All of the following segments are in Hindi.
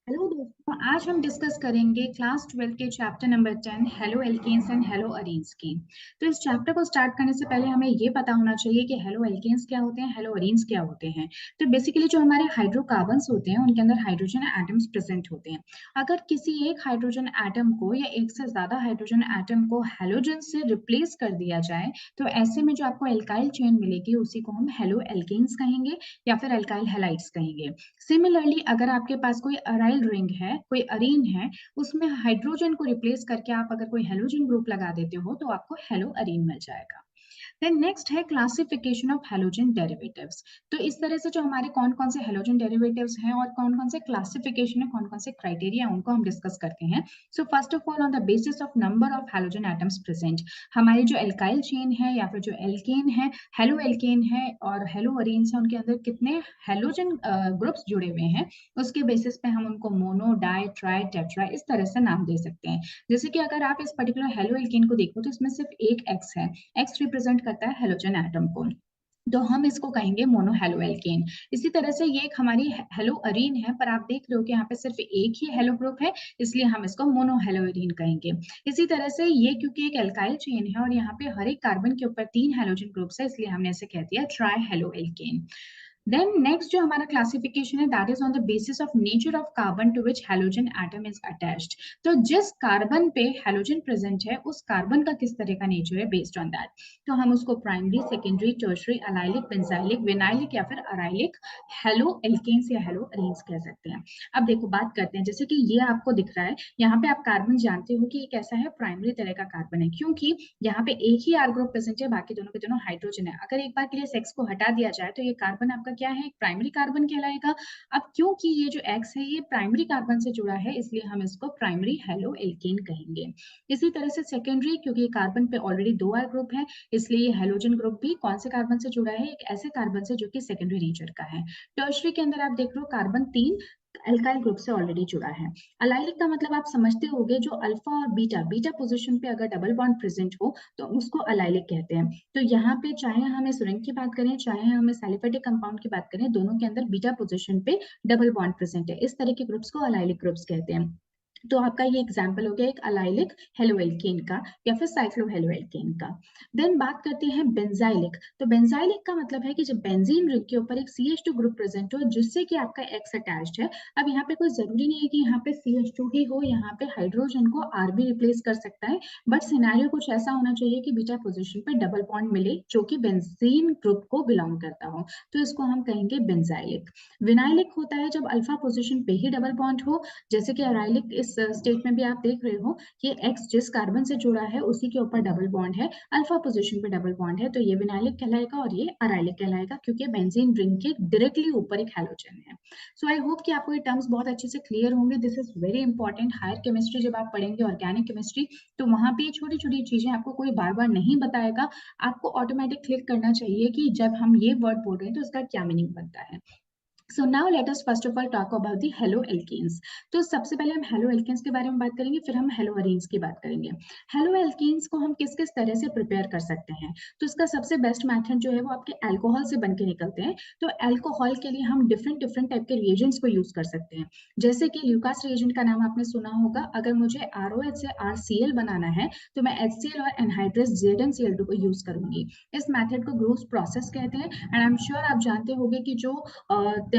हेलो दोस्तों, आज हम डिस्कस करेंगे क्लास 12 के chapter number 10 haloalkanes and haloarenes की। तो इस चैप्टर को स्टार्ट करने से पहले हमें ये पता होना चाहिए कि हेलो एल्केन्स क्या होते हैं, हेलो अरीन्स क्या होते हैं। तो बेसिकली जो हमारे हाइड्रोकार्बन्स होते हैं उनके अंदर हाइड्रोजन एटम्स प्रेजेंट होते हैं। अगर किसी एक हाइड्रोजन एटम को या एक से ज्यादा हाइड्रोजन एटम को हेलोजन से रिप्लेस कर दिया जाए तो ऐसे में जो आपको एल्काइल चेन मिलेगी उसी को हम हेलो एल्केन्स कहेंगे या फिर एल्काइल हैलाइड्स कहेंगे। सिमिलरली अगर आपके पास कोई अराइल रिंग है, कोई अरीन है, उसमें हाइड्रोजन को रिप्लेस करके आप अगर कोई हेलोजन ग्रुप लगा देते हो तो आपको हेलो अरीन मिल जाएगा। देन नेक्स्ट है क्लासिफिकेशन ऑफ हेलोजन डेरिवेटिव्स। तो इस तरह से जो हमारे कौन कौन से हेलोजन डेरिवेटिव्स हैं और कौन कौन से क्लासिफिकेशन है, कौन कौन से क्राइटेरिया उनको हम डिस्कस करते हैं। So first of all on the basis of number of halogen atoms present, हमारी जो एल्काइल चेन है या फिर जो एल्केन है, हेलो एल्केन है और हेलो अरीन्स है, उनके अंदर कितने हेलोजन ग्रुप्स जुड़े हुए हैं उसके बेसिस पे हम उनको मोनो, डाई, ट्राई, टेट्रा इस तरह से नाम दे सकते हैं। जैसे कि अगर आप इस पर्टिकुलर हेलो एल्केन को देखो तो इसमें सिर्फ एक एक्स है, एक्स रिप्रेजेंट करता है हेलोजन एटम को, तो हम इसको कहेंगे मोनो हेलो एल्केन। इसी तरह से ये एक हमारी हेलो अरीन है, पर आप देख रहे हो कि यहाँ पे सिर्फ एक ही हेलो ग्रुप है, इसलिए हम इसको मोनो हेलो अरीन कहेंगे। इसी तरह से ये क्योंकि एक एल्काइल चेन है और यहाँ पे हर एक कार्बन के ऊपर 3 हेलोजन ग्रुप्स है, इसलिए हमने इसे कह दिया tri haloalkane. Then next जो हमारा क्लासिफिकेशन है that is on the basis of nature of carbon to which halogen atom is attached. तो जिस कार्बन पे हेलोजन प्रेजेंट है उस कार्बन का किस तरह का नेचर है, बेस्ड ऑन दैट तो हम उसको primary, secondary, tertiary, allylic, benzylic, vinylic या फिर अराइलिक हेलो एल्केन्स या हेलो अरीन्स कह सकते हैं। अब देखो बात करते हैं, जैसे कि ये आपको दिख रहा है यहाँ पे आप कार्बन जानते हो कि एक ऐसा है प्राइमरी तरह का कार्बन है, क्योंकि यहाँ पे एक ही आर ग्रुप प्रेजेंट है, बाकी दोनों के दोनों हाइड्रोजन है। अगर एक बार के लिए सेक्स को हटा दिया जाए तो ये कार्बन आपका क्या है, एक प्राइमरी कार्बन कहलाएगा। अब क्योंकि ये जो एक्स है ये प्राइमरी कार्बन से जुड़ा है, इसलिए हम इसको प्राइमरी हेलो एल्केन कहेंगे। इसी तरह से सेकेंडरी, क्योंकि कार्बन पे ऑलरेडी 2 आर ग्रुप है, इसलिए ये हेलोजन ग्रुप भी कौन से कार्बन से जुड़ा है, एक ऐसे कार्बन से जो कि सेकेंडरी नेचर का है। टर्शरी के अंदर आप देख लो कार्बन 3 एल्काइल ग्रुप से ऑलरेडी जुड़ा है। अलाइलिक का मतलब आप समझते होंगे, जो अल्फा और बीटा, बीटा पोजीशन पे अगर डबल बॉन्ड प्रेजेंट हो तो उसको अलाइलिक कहते हैं। तो यहाँ पे चाहे हम इस रिंग की बात करें, चाहे हम इस एलिफेटिक कंपाउंड की बात करें, दोनों के अंदर बीटा पोजीशन पे डबल बॉन्ड प्रेजेंट है, इस तरह के ग्रुप्स को अलाइलिक ग्रुप्स कहते हैं। तो आपका ये एग्जाम्पल हो गया एक अलाइलिक हेलोएल्केन का या फिर साइक्लोहेलोएल्केन का। देन बात करते हैं बेंजाइलिक। तो बेंजाइलिक का मतलब है कि जब बेंजीन रिंग के ऊपर एक CH2 ग्रुप प्रेजेंट हो जिससे कि आपका एक्स अटैच्ड है। अब यहाँ पे कोई जरूरी नहीं है कि यहाँ पे CH2 ही हो, यहाँ पे हाइड्रोजन को R भी रिप्लेस कर सकता है, बट सिनेरियो कुछ ऐसा होना चाहिए कि बीटा पोजिशन पे डबल बॉन्ड मिले जो कि बेंजीन ग्रुप को बिलोंग करता हो, तो इसको हम कहेंगे बेंजाइलिक। विनाइलिक होता है जब अल्फा पोजिशन पे ही डबल बॉन्ड हो, जैसे कि अराइलिक इस स्टेट में भी आप देख रहे हो कि एक्स जिस कार्बन से जुड़ा है उसी के ऊपर डबल बॉन्ड है, अल्फा पोजीशन पे डबल बॉन्ड है, तो ये विनाइलिक कहलाएगा और ये अराइलिक कहलाएगा क्योंकि बेंजीन रिंग के डायरेक्टली ऊपर एक हैलोजन है। सो आई होप कि आपको ये टर्म्स बहुत अच्छे से क्लियर होंगे। This is very important. Higher chemistry जब आप पढ़ेंगे, ऑर्गेनिक केमिस्ट्री, तो वहां पे छोटी छोटी चीजें आपको कोई बार बार नहीं बताएगा, आपको ऑटोमेटिक क्लिक करना चाहिए कि जब हम ये वर्ड बोल रहे हैं तो इसका क्या मीनिंग बनता है। So now let us first of all talk about the haloalkenes। तो सबसे पहले हम haloalkenes के बारे में बात करेंगे, फिर हम haloarenes की बात करेंगे। haloalkenes को हम किस किस तरह से प्रिपेयर कर सकते हैं, तो इसका सबसे बेस्ट मेथड जो है वो आपके अल्कोहल से बन के निकलते हैं। तो अल्कोहल के लिए हम डिफरेंट डिफरेंट टाइप के रिएजेंट्स को यूज कर सकते हैं, जैसे कि ल्यूकास रिएजेंट का नाम आपने सुना होगा। अगर मुझे ROH से RCl बनाना है तो मैं HCl और एनहाइड्रस ZnCl2 को यूज करूंगी। इस मेथड को ग्रूव्स प्रोसेस कहते हैं। एंड आई एम श्योर आप जानते होंगे कि जो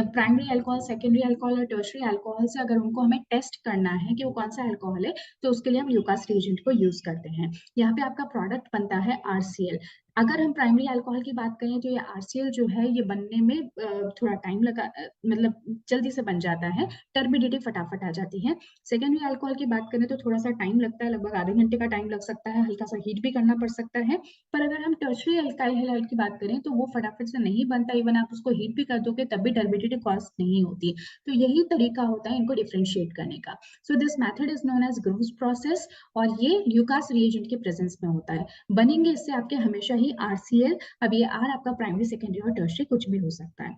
प्राइमरी अल्कोहल, सेकेंडरी अल्कोहल और टर्शरी अल्कोहल से अगर उनको हमें टेस्ट करना है कि वो कौन सा अल्कोहल है, तो उसके लिए हम ल्यूकास रिएजेंट को यूज करते हैं। यहाँ पे आपका प्रोडक्ट बनता है RCl। अगर हम प्राइमरी अल्कोहल की बात करें तो ये RCl जो है ये बनने में थोड़ा टाइम लगा, मतलब जल्दी से बन जाता है, टर्बिडिटी फटाफट आ जाती है। सेकेंडरी अल्कोहल की बात करें तो थोड़ा सा टाइम लगता है, लगभग आधे घंटे का टाइम लग सकता है, हल्का सा हीट भी करना पड़ सकता है। पर अगर हम टर्शरी अल्काइल हैलाइड की बात करें तो वो फटाफट से नहीं बनता, इवन आप उसको हीट भी कर दोगे तब भी टर्बिडिटी कॉज नहीं होती। तो यही तरीका होता है इनको डिफरेंशिएट करने का। So this method is known as Groves process और ये ल्यूकास रिएजेंट के प्रेजेंस में होता है। बनेंगे इससे आपके हमेशा ही RCl। अब ये R आपका प्राइमरी, सेकेंडरी और टर्शरी कुछ भी हो सकता है।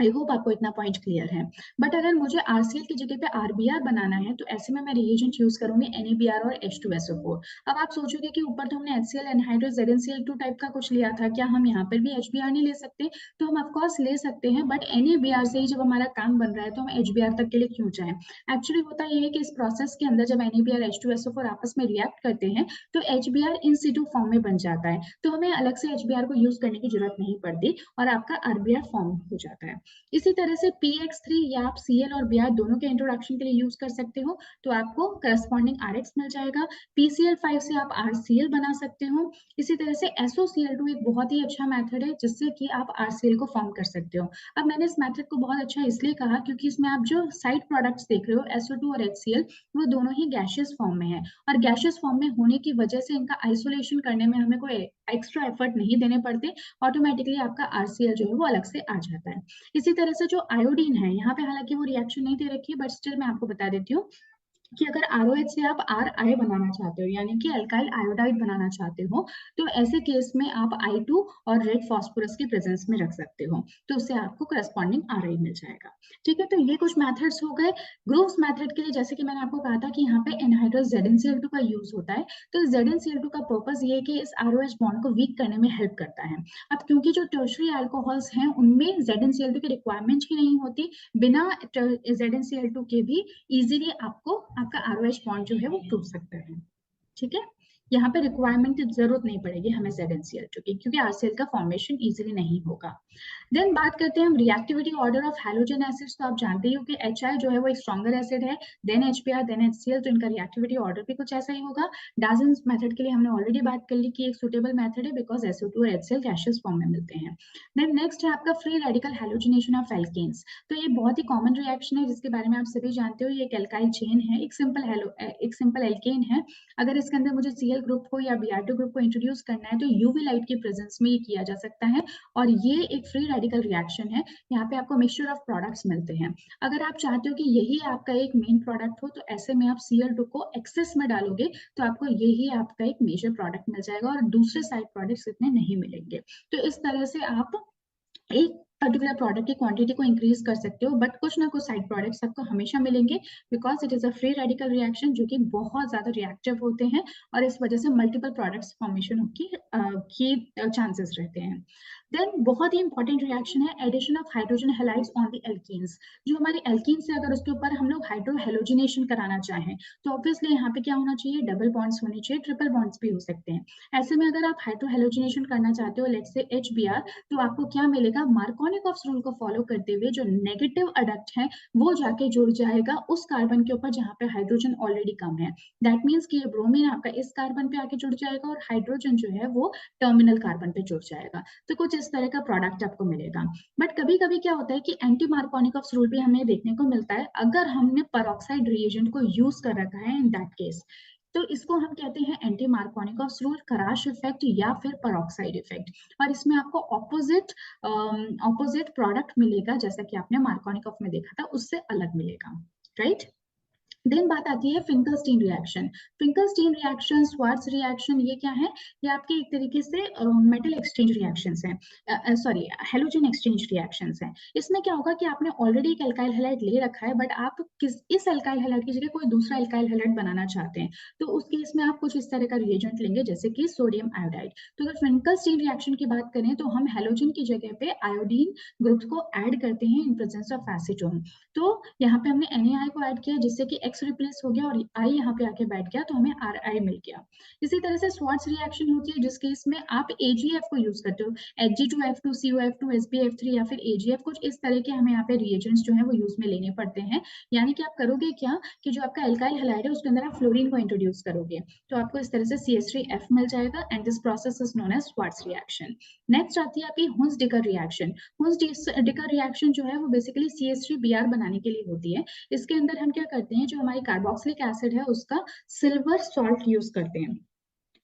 आई होप आपको इतना पॉइंट क्लियर है। बट अगर मुझे आरसीएल की जगह पे आरबीआर बनाना है तो ऐसे में मैं रिएजेंट यूज करूंगी NaBr और H2SO4। अब आप सोचोगे कि ऊपर तो हमने HCl एनहाइड्रो ZnCl2 टाइप का कुछ लिया था, क्या हम यहाँ पर भी HBr नहीं ले सकते? तो हम ऑफकोर्स ले सकते हैं, बट NaBr से ही जब हमारा काम बन रहा है तो हम HBr तक के लिए क्यों जाए? एक्चुअली होता ये है कि इस प्रोसेस के अंदर जब NaBr H2SO4 आपस में रिएक्ट करते हैं तो HBr इन सिटू फॉर्म में बन जाता है, तो हमें अलग से HBr को यूज करने की जरूरत नहीं पड़ती और आपका RBr फॉर्म हो जाता है। इसी तरह से PX3 या आप Cl और Br दोनों के इंट्रोडक्शन के लिए यूज कर सकते हो, तो आपको करस्पॉन्डिंग RX मिल जाएगा। PCl5 से आप RCl बना सकते हो। इसी तरह से SOCl2 एक बहुत ही अच्छा मेथड है जिससे कि आप RCl को फॉर्म कर सकते हो। अब मैंने इस मेथड को बहुत अच्छा इसलिए कहा क्योंकि इसमें आप जो साइड प्रोडक्ट्स देख रहे हो SO2 और HCl, वो दोनों ही गैशियस फॉर्म में है और गैशियस फॉर्म में होने की वजह से इनका आइसोलेशन करने में हमें कोई एक्स्ट्रा एफर्ट नहीं देने पड़ते, ऑटोमेटिकली आपका RCl जो है वो अलग से आ जाता है। इसी तरह से जो आयोडीन है, यहाँ पे हालांकि वो रिएक्शन नहीं दे रखी है, बट स्टिल मैं आपको बता देती हूँ कि अगर ROH से आप RI बनाना चाहते हो यानी कि अल्काइल आयोडाइड बनाना चाहते हो, तो ऐसे केस में आप I2 और रेड फास्फोरस की प्रेजेंस में रख सकते हो, तो उससे आपको करस्पॉन्डिंग RI मिल जाएगा। ठीक है, तो ये कुछ मेथड्स हो गए। ग्रूव्स मेथड के लिए जैसे कि मैंने आपको कहा था कि यहाँ पे एनहाइड्रस ZnCl2 का यूज होता है, तो ZnCl2 का पर्पस ये है कि इस ROH बॉन्ड को वीक करने में हेल्प करता है। अब क्योंकि जो टर्शरी अल्कोहल्स हैं उनमें ZnCl2 की रिक्वायरमेंट ही नहीं होती, बिना ZnCl2 के भी इजीली आपको आपका ROH बॉन्ड जो है वो टूट सकता है। ठीक है, यहाँ पे रिक्वायरमेंट की जरूरत नहीं पड़ेगी हमें ZnCl2 की, क्योंकि RCl का फॉर्मेशन इजीली नहीं होगा। देन बात करते हैं हम reactivity order of halogen acids. तो आप जानते ही हो कि HI जो है वो एक स्ट्रॉन्गर एसिड है, देन HBr, देन HCl, तो इनका रिएक्टिविटी ऑर्डर भी कुछ ऐसा ही होगा। डाल्टन्स मेथड के लिए हमने ऑलरेडी बात कर ली कि एक सुटेबल मेथड है बिकॉज SO2 और HCl गैशियस फॉर्म में मिलते हैं। देन नेक्स्ट है आपका free radical halogenation of alkanes. तो ये बहुत ही कॉमन रिएक्शन है जिसके बारे में आप सभी जानते हो, ये एक एल्काइल चेन है, एक सिंपल एल्केन है। अगर इसके अंदर मुझे Cl ग्रुप को या Br2 ग्रुप को इंट्रोड्यूस करना है तो यूवी लाइट की प्रेजेंस में ये किया जा सकता है और ये एक फ्री रेडिकल रिएक्शन है। यहाँ पे आपको मिक्सचर ऑफ प्रोडक्ट्स मिलते हैं। अगर आप चाहते हो कि यही आपका एक मेन प्रोडक्ट हो तो ऐसे में आप Cl2 को एक्सेस में डालोगे तो आपको यही आपका एक मेजर प्रोडक्ट मिल जाएगा और दूसरे साइड प्रोडक्ट्स इतने नहीं मिलेंगे। तो इस तरह से आप एक पर्टिकुलर प्रोडक्ट की क्वांटिटी को इंक्रीज कर सकते हो, बट कुछ ना कुछ साइड प्रोडक्ट्स आपको हमेशा मिलेंगे because it is a free radical reaction जो कि बहुत ज्यादा रिएक्टिव होते हैं और इस वजह से मल्टीपल प्रोडक्ट्स फॉर्मेशन की चांसेस रहते हैं। देन बहुत ही इंपॉर्टेंट रिएक्शन है addition of hydrogen halides on the alkenes. जो हमारे एल्कीन्स है अगर उसके ऊपर हम लोग हाइड्रोहेलोजिनेशन कराना चाहें तो ऑब्वियसली यहाँ पे क्या होना चाहिए, डबल बॉन्ड्स होने चाहिए, ट्रिपल बॉन्ड्स भी हो सकते हैं। ऐसे में अगर आप हाइड्रोहेलोजिनेशन करना चाहते हो लेट्स से HBr, तो आपको क्या मिलेगा, मार्कोनिकॉफ रूल को फॉलो करते हुए जो नेगेटिव अडक्ट है वो जाके जुड़ जाएगा उस कार्बन के ऊपर जहां पे हाइड्रोजन ऑलरेडी कम है। दैट मीन्स कि ये ब्रोमीन आपका इस कार्बन पे आके जुड़ जाएगा और हाइड्रोजन जो है वो टर्मिनल कार्बन पे जुड़ जाएगा। तो कुछ इस तरह का प्रोडक्ट आपको मिलेगा। बट कभी कभी क्या होता है कि एंटी मार्कोनिकॉफ रूल भी हमें देखने को मिलता है अगर हमने पेरोक्साइड रिएजेंट को यूज कर रखा है इन दैट केस, तो इसको हम कहते हैं एंटी मार्कोनिकॉफ रूल, कराश इफेक्ट या फिर पेरोक्साइड इफेक्ट। और इसमें आपको ऑपोजिट प्रोडक्ट मिलेगा जैसा कि आपने मार्कोनिकॉफ में देखा था उससे अलग मिलेगा, राइट। देन बात आती है Finkelstein reaction. Finkelstein reaction, Swarts reaction, ये क्या है, ये आपके एक तरीके से मेटल एक्सचेंज रिएक्शंस हैं, सॉरी हेलोजन एक्सचेंज रिएक्शंस हैं। इसमें क्या होगा कि आपने ऑलरेडी एक अल्काइल हैलाइड ले रखा है बट आप इस अल्काइल हैलाइड की जगह कोई दूसरा अल्काइल हैलाइड बनाना चाहते हैं, तो उस केस में आप कुछ इस तरह का रिएजेंट लेंगे जैसे कि सोडियम आयोडाइड। तो अगर फिंकलस्टीन रिएक्शन की बात करें तो हम हेलोजन की जगह पे आयोडीन ग्रुप को ऐड करते हैं इन प्रेजेंस ऑफ एसीटोन। तो यहाँ पे हमने NaI को ऐड किया जिससे कि X रिप्लेस हो गया और I यहाँ पे आके बैठ गया तो हमें RI मिल गया। इसी तरह से स्वार्ट्ज रिएक्शन होती है जिस केस में आप AgF को यूज करते हो, Hg2F2, COF2, SbF3 या फिर AgF, कुछ इस तरह के हमें यहाँ पे रिएजेंट्स जो है वो यूज में लेने पड़ते हैं। यानी कि आप करोगे क्या कि जो आपका एल्काइल हैलाइड है उसके अंदर आप फ्लोरीन को इंट्रोड्यूस करोगे तो आपको इस तरह से CH3F मिल जाएगा and this process is known as Swarts reaction. Next आती है आपकी हुंस-डिकर रिएक्शन। हुंस-डिकर रिएक्शन जो है वो बेसिकली CH3Br बनाने के लिए होती है। इसके अंदर हम क्या करते हैं, जो हमारी कार्बोक्सिलिक एसिड है उसका सिल्वर सॉल्ट यूज करते हैं।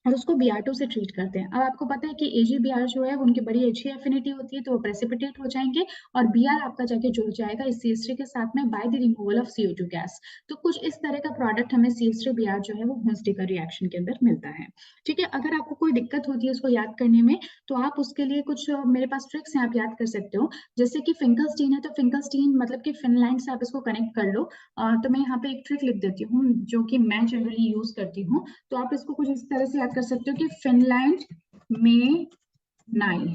और उसको Br2 से ट्रीट करते हैं। अब आपको पता है कि AgBr जो है उनकी बड़ी अच्छी एफिनिटी होती है, तो वो प्रेसिपिटेट हो जाएंगे और Br आपका जाके जुड़ जाएगा इस CH3 के साथ में by the removal of CO2 gas. तो कुछ इस तरह का प्रोडक्ट हमें CH3Br जो है वो हुंस-डिकर रिएक्शन के अंदर मिलता है। ठीक है, अगर आपको कोई दिक्कत होती है इसको याद करने में, तो आप उसके लिए कुछ मेरे पास ट्रिक्स हैं, आप याद कर सकते हो। जैसे कि फिंकलस्टीन है, तो फिंकलस्टीन मतलब कि फिनलैंड से आप इसको कनेक्ट कर लो। तो मैं यहाँ पे एक ट्रिक लिख देती हूँ जो कि मैं जनरली यूज करती हूँ। तो आप इसको कुछ इस तरह से याद कर सकते हो कि फिनलैंड में नाई।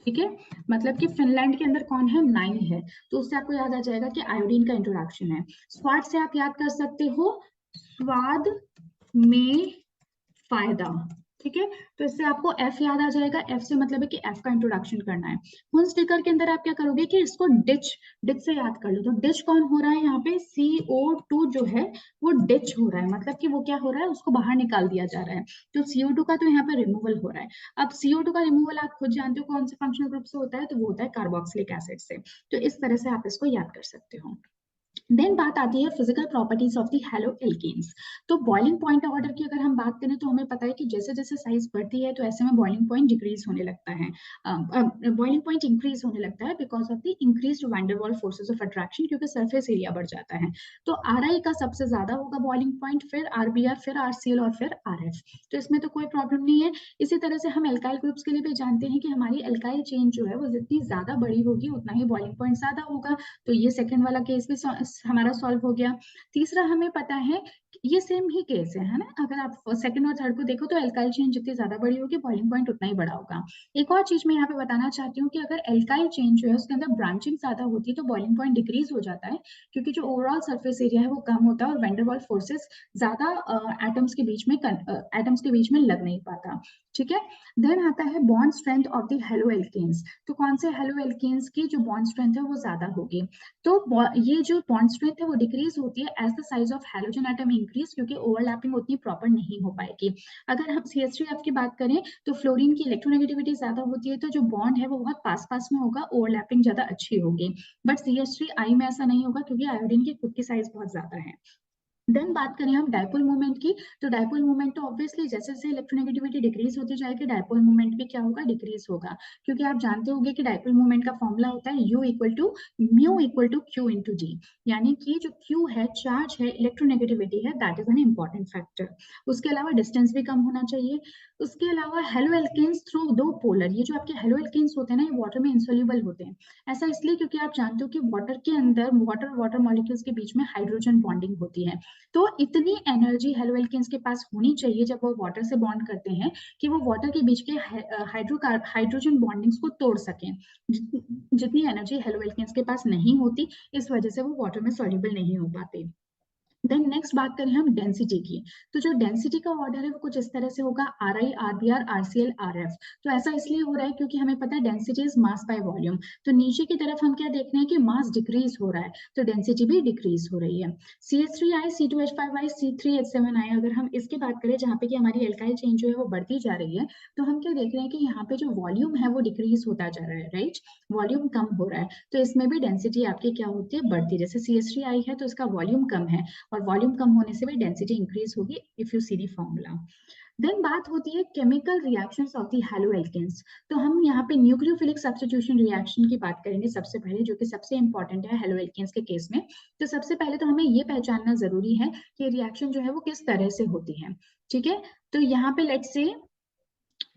ठीक है, मतलब कि फिनलैंड के अंदर कौन है, नाई है। तो उससे आपको याद आ जाएगा कि आयोडीन का इंट्रोडक्शन है। स्वाद से आप याद कर सकते हो, स्वाद में फायदा। ठीक है, तो इससे आपको एफ याद आ जाएगा। एफ से मतलब है कि एफ का इंट्रोडक्शन करना है। हुंस-डिकर के अंदर आप क्या करोगे कि इसको डिच, डिच से याद कर लो। तो डिच कौन हो रहा है यहाँ पे, CO2 जो है वो डिच हो रहा है, मतलब कि वो क्या हो रहा है, उसको बाहर निकाल दिया जा रहा है। तो CO2 का तो यहाँ पे रिमूवल हो रहा है। अब CO2 का रिमूवल आप खुद जानते हो कौन से फंक्शनल ग्रुप से होता है, तो वो होता है कार्बोक्सिलिक एसिड से। तो इस तरह से आप इसको याद कर सकते हो। देन बात आती है physical properties of the haloalkanes. तो बॉइलिंग पॉइंट ऑर्डर की अगर हम बात करें तो हमें पता है कि जैसे जैसे साइज बढ़ती है तो ऐसे में बॉइलिंग पॉइंट डिक्रीज होने लगता है, बॉइलिंग पॉइंट इंक्रीज होने लगता है because of the increased van der Waals forces of attraction, क्योंकि सरफेस एरिया बढ़ जाता है। तो RI का सबसे ज्यादा होगा बॉइलिंग पॉइंट, फिर RBr, फिर RCl और फिर RF। तो इसमें तो कोई प्रॉब्लम नहीं है। इसी तरह से हम एल्काइल ग्रुप्स के लिए भी जानते हैं कि हमारी एल्काइल चेन जो है वो जितनी ज्यादा बड़ी होगी उतना ही बॉइलिंग पॉइंट ज्यादा होगा। तो ये सेकंड वाला केस भी हमारा सॉल्व हो गया। तीसरा हमें पता है, ये सेम ही केस है ना, अगर आप सेकंड और थर्ड को देखो तो एल्काइल चेन जितनी ज्यादा बड़ी होगी बॉइलिंग पॉइंट उतना ही बड़ा होगा। एक और चीज मैं यहाँ पे बताना चाहती हूँ कि अगर एल्काइल चेन जो है उसके अंदर ब्रांचिंग ज्यादा होती है तो बॉइलिंग पॉइंट डिक्रीज हो जाता है, क्योंकि जो ओवरऑल सरफेस एरिया है वो कम होता है और वैन डर वाल फोर्सेस ज्यादा एटम्स के बीच में लग नहीं पाता। ठीक है, देन आता है bond strength of the haloalkanes. तो कौन से हेलो एल्केन्स की जो बॉन्ड स्ट्रेंथ है वो ज्यादा होगी। तो ये जो बॉन्ड स्ट्रेंथ है वो डिक्रीज होती है as the size of halogen atom increase, क्योंकि ओवरलैपिंग उतनी प्रॉपर नहीं हो पाएगी। अगर हम CH3F की बात करें तो फ्लोरीन की इलेक्ट्रोनेगेटिविटी ज्यादा होती है, तो जो बॉन्ड है वो बहुत पास पास में होगा, ओवरलैपिंग ज्यादा अच्छी होगी। बट CH3I में ऐसा नहीं होगा क्योंकि आयोडीन की खुद की साइज बहुत ज्यादा है। देन बात करें हम डायपोल मोमेंट की, तो डायपोल मोमेंट तो ऑब्वियसली जैसे जैसे इलेक्ट्रोनेगेटिविटी डिक्रीज होती जाएगी डायपोल मोमेंट भी क्या होगा, डिक्रीज होगा। क्योंकि आप जानते होंगे कि डायपोल मोमेंट का फॉर्मूला होता है U equal to mu equal to Q into D. यानी कि जो Q है चार्ज है, इलेक्ट्रोनेगेटिविटी है, that is an important factor. उसके अलावा डिस्टेंस भी कम होना चाहिए। उसके अलावा हेलो एल्केन्स थ्रू दो पोलर, ये जो आपके हेलो एल्केन्स होते हैं ना, ये वाटर में इंसोल्यूबल होते हैं। ऐसा इसलिए क्योंकि आप जानते हो कि वाटर के अंदर वाटर वाटर मॉलिक्यूल्स के बीच में हाइड्रोजन बॉन्डिंग होती है। तो इतनी एनर्जी हेलो एल्केन्स के पास होनी चाहिए जब वो वाटर से बॉन्ड करते हैं कि वो वाटर के बीच के हाइड्रोजन बॉन्डिंग्स को तोड़ सकें। जितनी एनर्जी हेलो एल्केन्स के पास नहीं होती, इस वजह से वो वाटर में सॉल्युबल नहीं हो पाते। देन नेक्स्ट बात करें हम डेंसिटी की, तो जो डेंसिटी का ऑर्डर है वो कुछ इस तरह से होगा, RI, RBr, RCl, RF। तो ऐसा इसलिए हो रहा है क्योंकि हमें पता है density is mass by volume. तो नीचे की तरफ हम क्या देख रहे हैं कि मास डिक्रीज हो रहा है, तो डेंसिटी भी डिक्रीज हो रही है। CH3I, C2H5I, C3H7I, अगर हम इसकी बात करें जहाँ पे कि हमारी एल्काइल चेन जो है वो बढ़ती जा रही है, तो हम क्या देख रहे हैं कि यहाँ पे जो वॉल्यूम है वो डिक्रीज होता जा रहा है, राइट, वॉल्यूम कम हो रहा है। तो इसमें भी डेंसिटी आपकी क्या होती है, बढ़ती है। जैसे CH3I है तो इसका वॉल्यूम कम है और वॉल्यूम कम होने से भी डेंसिटी इंक्रीज होगी, if you see the formula. Then बात होती है chemical reactions of the haloalkanes. तो हम यहाँ पे न्यूक्लियोफिलिक सब्स्टिट्यूशन रिएक्शन की बात करेंगे सबसे पहले, जो कि सबसे इंपॉर्टेंट है हेलो एल्केन्स के केस में। तो सबसे पहले तो हमें ये पहचानना जरूरी है कि रिएक्शन जो है वो किस तरह से होती है। ठीक है, तो यहाँ पे लेट्स से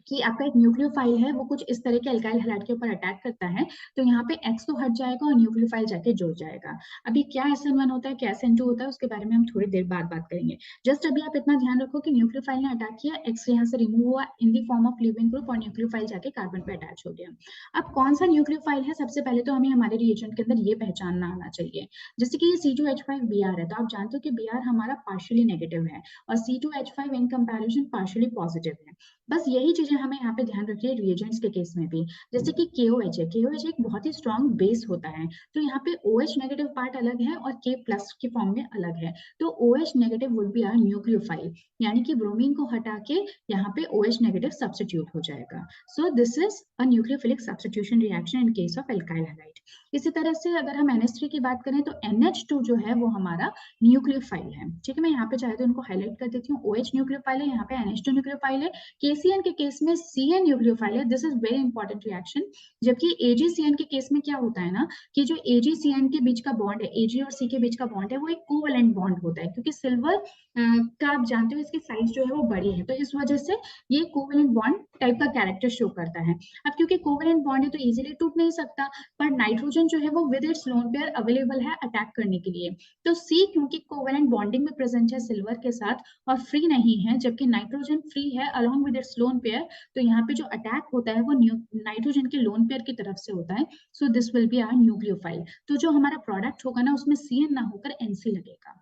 कि आपका एक न्यूक्लियोफाइल है वो कुछ इस तरह के अल्काइल हैलाइड के ऊपर अटैक करता है, तो यहाँ पे X तो हट जाएगा और न्यूक्लियोफाइल जाके जुड़ जाएगा। अभी क्या SN1 होता है, क्या SN2 होता है, उसके बारे में हम थोड़ी देर बाद बात करेंगे। जस्ट अभी आप इतना ध्यान रखो कि न्यूक्लियोफाइल ने अटैक किया, X यहाँ से रिमूव हुआ in the form of leaving group और न्यूक्लियोफाइल जाके कार्बन पे अटैच हो गया। अब कौन सा न्यूक्लियोफाइल है, सबसे पहले तो हमें हमारे रिएजेंट के अंदर ये पहचानना आना चाहिए। जैसे कि ये C2H5Br है, तो आप जानते हो कि Br हमारा पार्शियली नेगेटिव है और C2H5 in comparison partially positive है। बस यही चीजें चीजें हमें यहाँ पे ध्यान रखिए रिएजेंट्स के केस में भी, जैसे कि KOH है, KOH एक बहुत ही स्ट्रॉन्ग बेस होता है, तो यहाँ पे OH नेगेटिव पार्ट अलग है और K प्लस के फॉर्म में अलग है, तो OH negative would be our nucleophile, यानी कि ब्रोमीन को हटा के यहाँ पे OH नेगेटिव सब्स्टिट्यूट हो जाएगा। So this is a nucleophilic substitution reaction in case of alkyl halide. इसी तरह से अगर हम NH3 की बात करें तो NH2 जो है वो हमारा न्यूक्लियोफाइल है, ठीक है। मैं यहाँ पे चाहे तो इनको हाईलाइट कर देती हूँ, OH न्यूक्लियोफाइल है, यहाँ पे NH2 न्यूक्लियोफाइल है, KCN के केस में CN न्यूक्लियोफाइल है, this is very important reaction. जबकि AgCN के केस में क्या होता है ना कि जो AgCN के बीच का बॉन्ड है, Ag और C के बीच का बॉन्ड है, वो एक कोवैलेंट बॉन्ड होता है, क्योंकि सिल्वर का आप जानते हो इसकी साइज जो है वो बड़ी है, तो इस वजह से ये कोवैलेंट बॉन्ड टाइप का कैरेक्टर शो करता है। अब क्योंकि कोवैलेंट बॉन्ड है तो इजीली टूट नहीं सकता, पर नाइट्रोजन जो है वो with its lone pair available है अटैक करने के लिए, तो सी क्योंकि कोवैलेंट बॉन्डिंग में प्रेजेंट है सिल्वर के साथ और फ्री नहीं है, जबकि नाइट्रोजन फ्री है along with its lone pair, तो यहाँ पे जो अटैक होता है वो नाइट्रोजन के लोन पेयर की तरफ से होता है। So this will be our nucleophile, तो जो हमारा प्रोडक्ट होगा ना उसमें CN ना होकर NC लगेगा।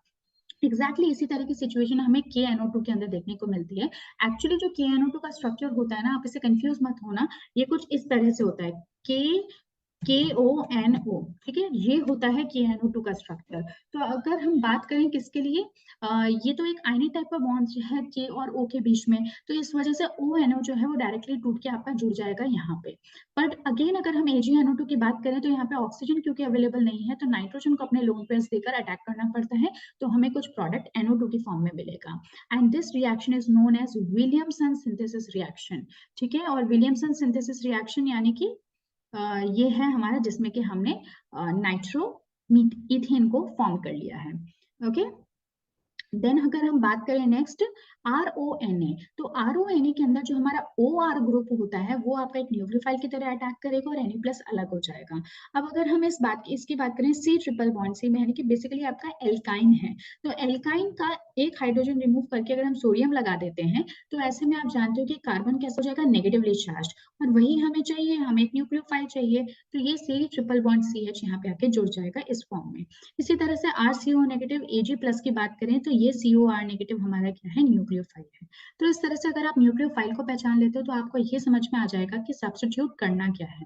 एग्जैक्टली इसी तरह की सिचुएशन हमें KNO2 के अंदर देखने को मिलती है। एक्चुअली जो KNO2 का स्ट्रक्चर होता है ना, आप इसे कंफ्यूज मत होना, ये कुछ इस तरह से होता है, KONO, ठीक है, ये होता है KNO2 का स्ट्रक्चर। तो अगर हम बात करें किसके लिए, ये तो एक आयनिक टाइप का बॉन्ड है K और O के बीच में, तो इस वजह से ONO जो है वो डायरेक्टली टूट के आपका जुड़ जाएगा यहाँ पे। बट अगेन अगर हम AgNO2 की बात करें तो यहाँ पे ऑक्सीजन क्योंकि अवेलेबल नहीं है, तो नाइट्रोजन को अपने लोन पेयर्स देकर अटैक करना पड़ता है, तो हमें कुछ प्रोडक्ट NO2 की फॉर्म में मिलेगा। And this reaction is known as Williamson synthesis reaction, ठीक है। और विलियमसन सिंथेसिस रिएक्शन यानी कि ये है हमारा जिसमें कि हमने नाइट्रो इथेन को फॉर्म कर लिया है, ओके। देन अगर हम बात करें नेक्स्ट RONA, तो RONA के अंदर जो हमारा OR ग्रुप होता है वो आपका एक न्यूक्लियोफाइल की तरह अटैक करेगा और Na+ अलग हो जाएगा। अब अगर हम इसकी बात करें C ट्रिपल बॉन्ड से, यानी कि बेसिकली आपका एल्काइन है, तो एल्काइन का एक हाइड्रोजन रिमूव करके अगर हम सोडियम लगा देते हैं तो ऐसे में आप जानते हो कि कार्बन कैसे हो जाएगा, नेगेटिवली चार्ज, और वही हमें चाहिए, हमें एक न्यूक्लियोफाइल चाहिए, तो ये C ट्रिपल बॉन्ड CH यहाँ पे आके जुड़ जाएगा इस फॉर्म में। इसी तरह से RCO नेगेटिव Ag+ की बात करें तो ये COR नेगेटिव हमारा क्या है, न्यूक्लियोफाइल है। तो इस तरह से अगर आप न्यूक्लियोफाइल को पहचान लेते हो तो आपको ये समझ में आ जाएगा कि सब्स्टिट्यूट करना क्या है।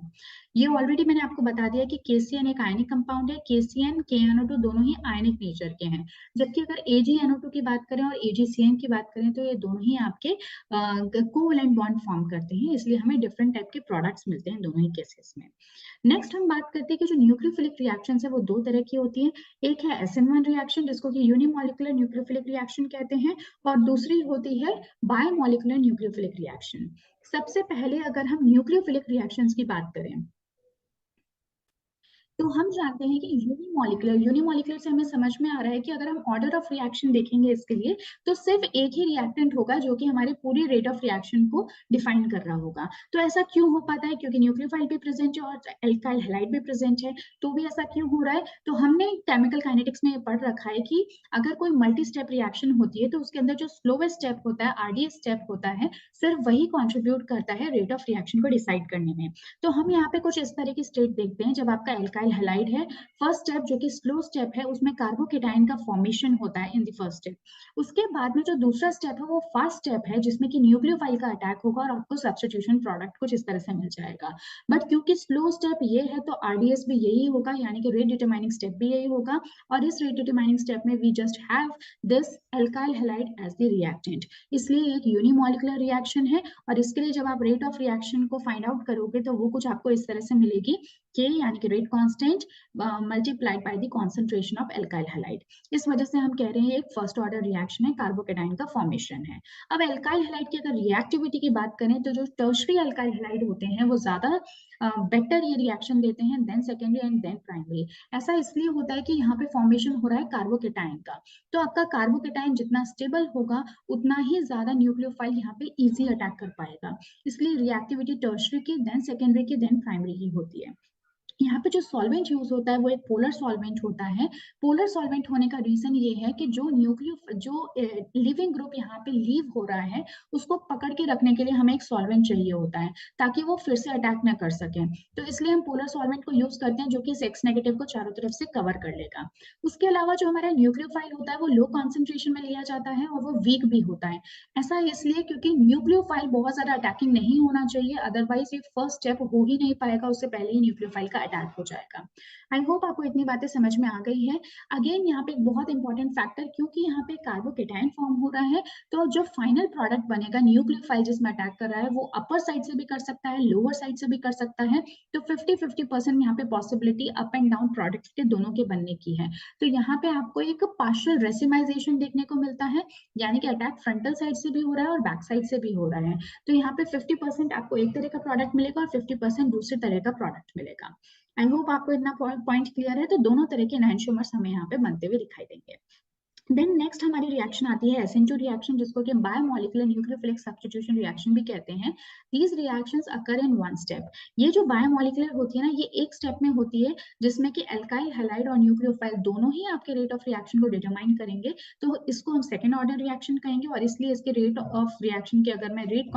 ये ऑलरेडी मैंने आपको बता दिया कि KCN एक आयनिक कंपाउंड है, KCN KNO2 दोनों ही आयनिक नेचर के हैं, जबकि अगर AgNO2 की बात करें और AgCN की बात करें तो ये दोनों ही आपके कोवैलेंट बॉन्ड फॉर्म करते हैं, इसलिए हमें डिफरेंट टाइप के प्रोडक्ट्स मिलते हैं दोनों ही केसेस में। नेक्स्ट हम बात करते हैं कि जो न्यूक्लियोफिलिक रिएक्शन है वो दो तरह की होती है, एक है SN1 रिएक्शन जिसको कि यूनिमोलिकुलर न्यूक्लियोफिलिक रिएक्शन कहते हैं, और दूसरी होती है बायोमोलिकुलर न्यूक्लियोफिलिक रिएक्शन। सबसे पहले अगर हम न्यूक्लियोफिलिक रिएक्शंस की बात करें तो हम जानते हैं कि यूनिमोलिकुलर से हमें समझ में आ रहा है कि अगर हम ऑर्डर ऑफ रिएक्शन देखेंगे इसके लिए तो सिर्फ एक ही रिएक्टेंट होगा जो कि हमारे पूरी रेट ऑफ रिएक्शन को डिफाइन कर रहा होगा। तो ऐसा क्यों हो पाता है, क्योंकि न्यूक्लियोफाइल भी प्रेजेंट है और एल्काइल हैलाइड भी प्रेजेंट है, तो भी ऐसा क्यों हो रहा है, तो हमने केमिकल काइनेटिक्स में पढ़ रखा है कि अगर कोई मल्टी स्टेप रिएक्शन होती है तो उसके अंदर जो स्लोवेस्ट स्टेप होता है, RDS स्टेप होता है, सिर्फ वही कॉन्ट्रीब्यूट करता है रेट ऑफ रिएक्शन को डिसाइड करने में। तो हम यहाँ पे कुछ इस तरह की स्टेट देखते हैं, जब आपका एल्काइल हैलाइड है, फर्स्ट स्टेप जो कि स्लो स्टेप है उसमें कार्बोकेटाइन का फॉर्मेशन होता है इन द फर्स्ट स्टेप। उसके बाद में जो दूसरा स्टेप है वो फास्ट स्टेप है जिसमें कि न्यूक्लियोफाइल का अटैक होगा और आपको सब्स्टिट्यूशन प्रोडक्ट कुछ इस तरह से मिल जाएगा। बट क्योंकि स्लो स्टेप ये है तो RDS भी यही होगा, यानी कि रेट डिटरमाइनिंग स्टेप भी यही होगा, और इस रेट डिटरमाइनिंग स्टेप में we just have this alkyl halide as the reactant, इसलिए एक यूनिमोलिकुलर रिएक्शन है। और इसके लिए जब आप रेट ऑफ रिएक्शन को फाइंड आउट करोगे तो वो कुछ आपको इस तरह से मिलेगी, K यानी कि rate constant multiplied by the concentration of alkyl halide. इस वजह से हम कह रहे हैं एक फर्स्ट ऑर्डर रिएक्शन है, कार्बोकेटाइन का फॉर्मेशन है। अब एल्काइल हैलाइड की अगर रिएक्टिविटी की बात करें तो जो टर्शरी एल्काइल हैलाइड होते हैं वो ज्यादा बेटर ये रिएक्शन देते हैं then secondary and then primary. ऐसा इसलिए होता है कि यहाँ पे फॉर्मेशन हो रहा है कार्बोकेटाइन का, तो आपका कार्बोकेटाइन जितना स्टेबल होगा उतना ही ज्यादा न्यूक्लियोफाइल यहाँ पे इजी अटैक कर पाएगा, इसलिए रिएक्टिविटी टर्शरी की, देन सेकेंडरी की, देन प्राइमरी ही होती है। यहाँ पे जो सॉल्वेंट यूज होता है वो एक पोलर सॉल्वेंट होता है। पोलर सॉल्वेंट होने का रीजन ये है कि जो लिविंग ग्रुप यहाँ पे लीव हो रहा है उसको पकड़ के रखने के लिए हमें एक सॉल्वेंट चाहिए होता है ताकि वो फिर से अटैक ना कर सके। तो इसलिए हम पोलर सॉल्वेंट को यूज करते हैं जो कि सेक्स नेगेटिव को चारों तरफ से कवर कर लेगा। उसके अलावा जो हमारा न्यूक्लियोफाइल होता है वो लो कॉन्सेंट्रेशन में लिया जाता है और वो वीक भी होता है। ऐसा इसलिए क्योंकि न्यूक्लियोफाइल बहुत ज्यादा अटैकिंग नहीं होना चाहिए, अदरवाइज ये फर्स्ट स्टेप हो ही नहीं पाएगा, उससे पहले ही न्यूक्लियोफाइल का अटैक हो जाएगा। आई होप आपको इतनी बातें समझ में आ गई है। अगेन यहाँ पे एक बहुत इंपॉर्टेंट फैक्टर, क्योंकि यहाँ पे कार्बोकेटाइन फॉर्म हो रहा है, तो जो फाइनल प्रोडक्ट बनेगा न्यूक्लियोफाइल जिसमें अटैक कर रहा है वो अपर साइड से भी कर सकता है, लोअर साइड से भी कर सकता है। तो 50-50% यहाँ पे possibility up and down product के दोनों के बनने की है। तो यहाँ पे आपको एक पार्शियल रेसिमाइजेशन देखने को मिलता है, यानी कि अटैक फ्रंटल साइड से भी हो रहा है और बैक साइड से भी हो रहा है। तो यहाँ पे 50% आपको एक तरह का प्रोडक्ट मिलेगा और 50% दूसरे तरह का प्रोडक्ट मिलेगा। आई होप आपको इतना पॉइंट क्लियर है। तो दोनों तरह के एनहांसोमर्स हमें यहाँ पे बनते हुए दिखाई देंगे। देन नेक्स्ट हमारी रिएक्शन आती है SN2 रिएक्शन, जिसको कि बायोमोलिकुलर न्यूक्लियोफिलिक सब्स्टिट्यूशन रिएक्शन भी कहते हैं। These reactions occur in one step. ये जो बायोमोलिकुलर होती है ना, ये एक स्टेप में होती है जिसमें कि एल्काइल हैलाइड और न्यूक्लियोफाइल दोनों ही आपके रेट ऑफ रिएक्शन को डिटरमाइन करेंगे। तो इसको हम सेकेंड ऑर्डर रिएक्शन कहेंगे, और इसलिए इसके रेट ऑफ रिएक्शन के अगर मैं रेट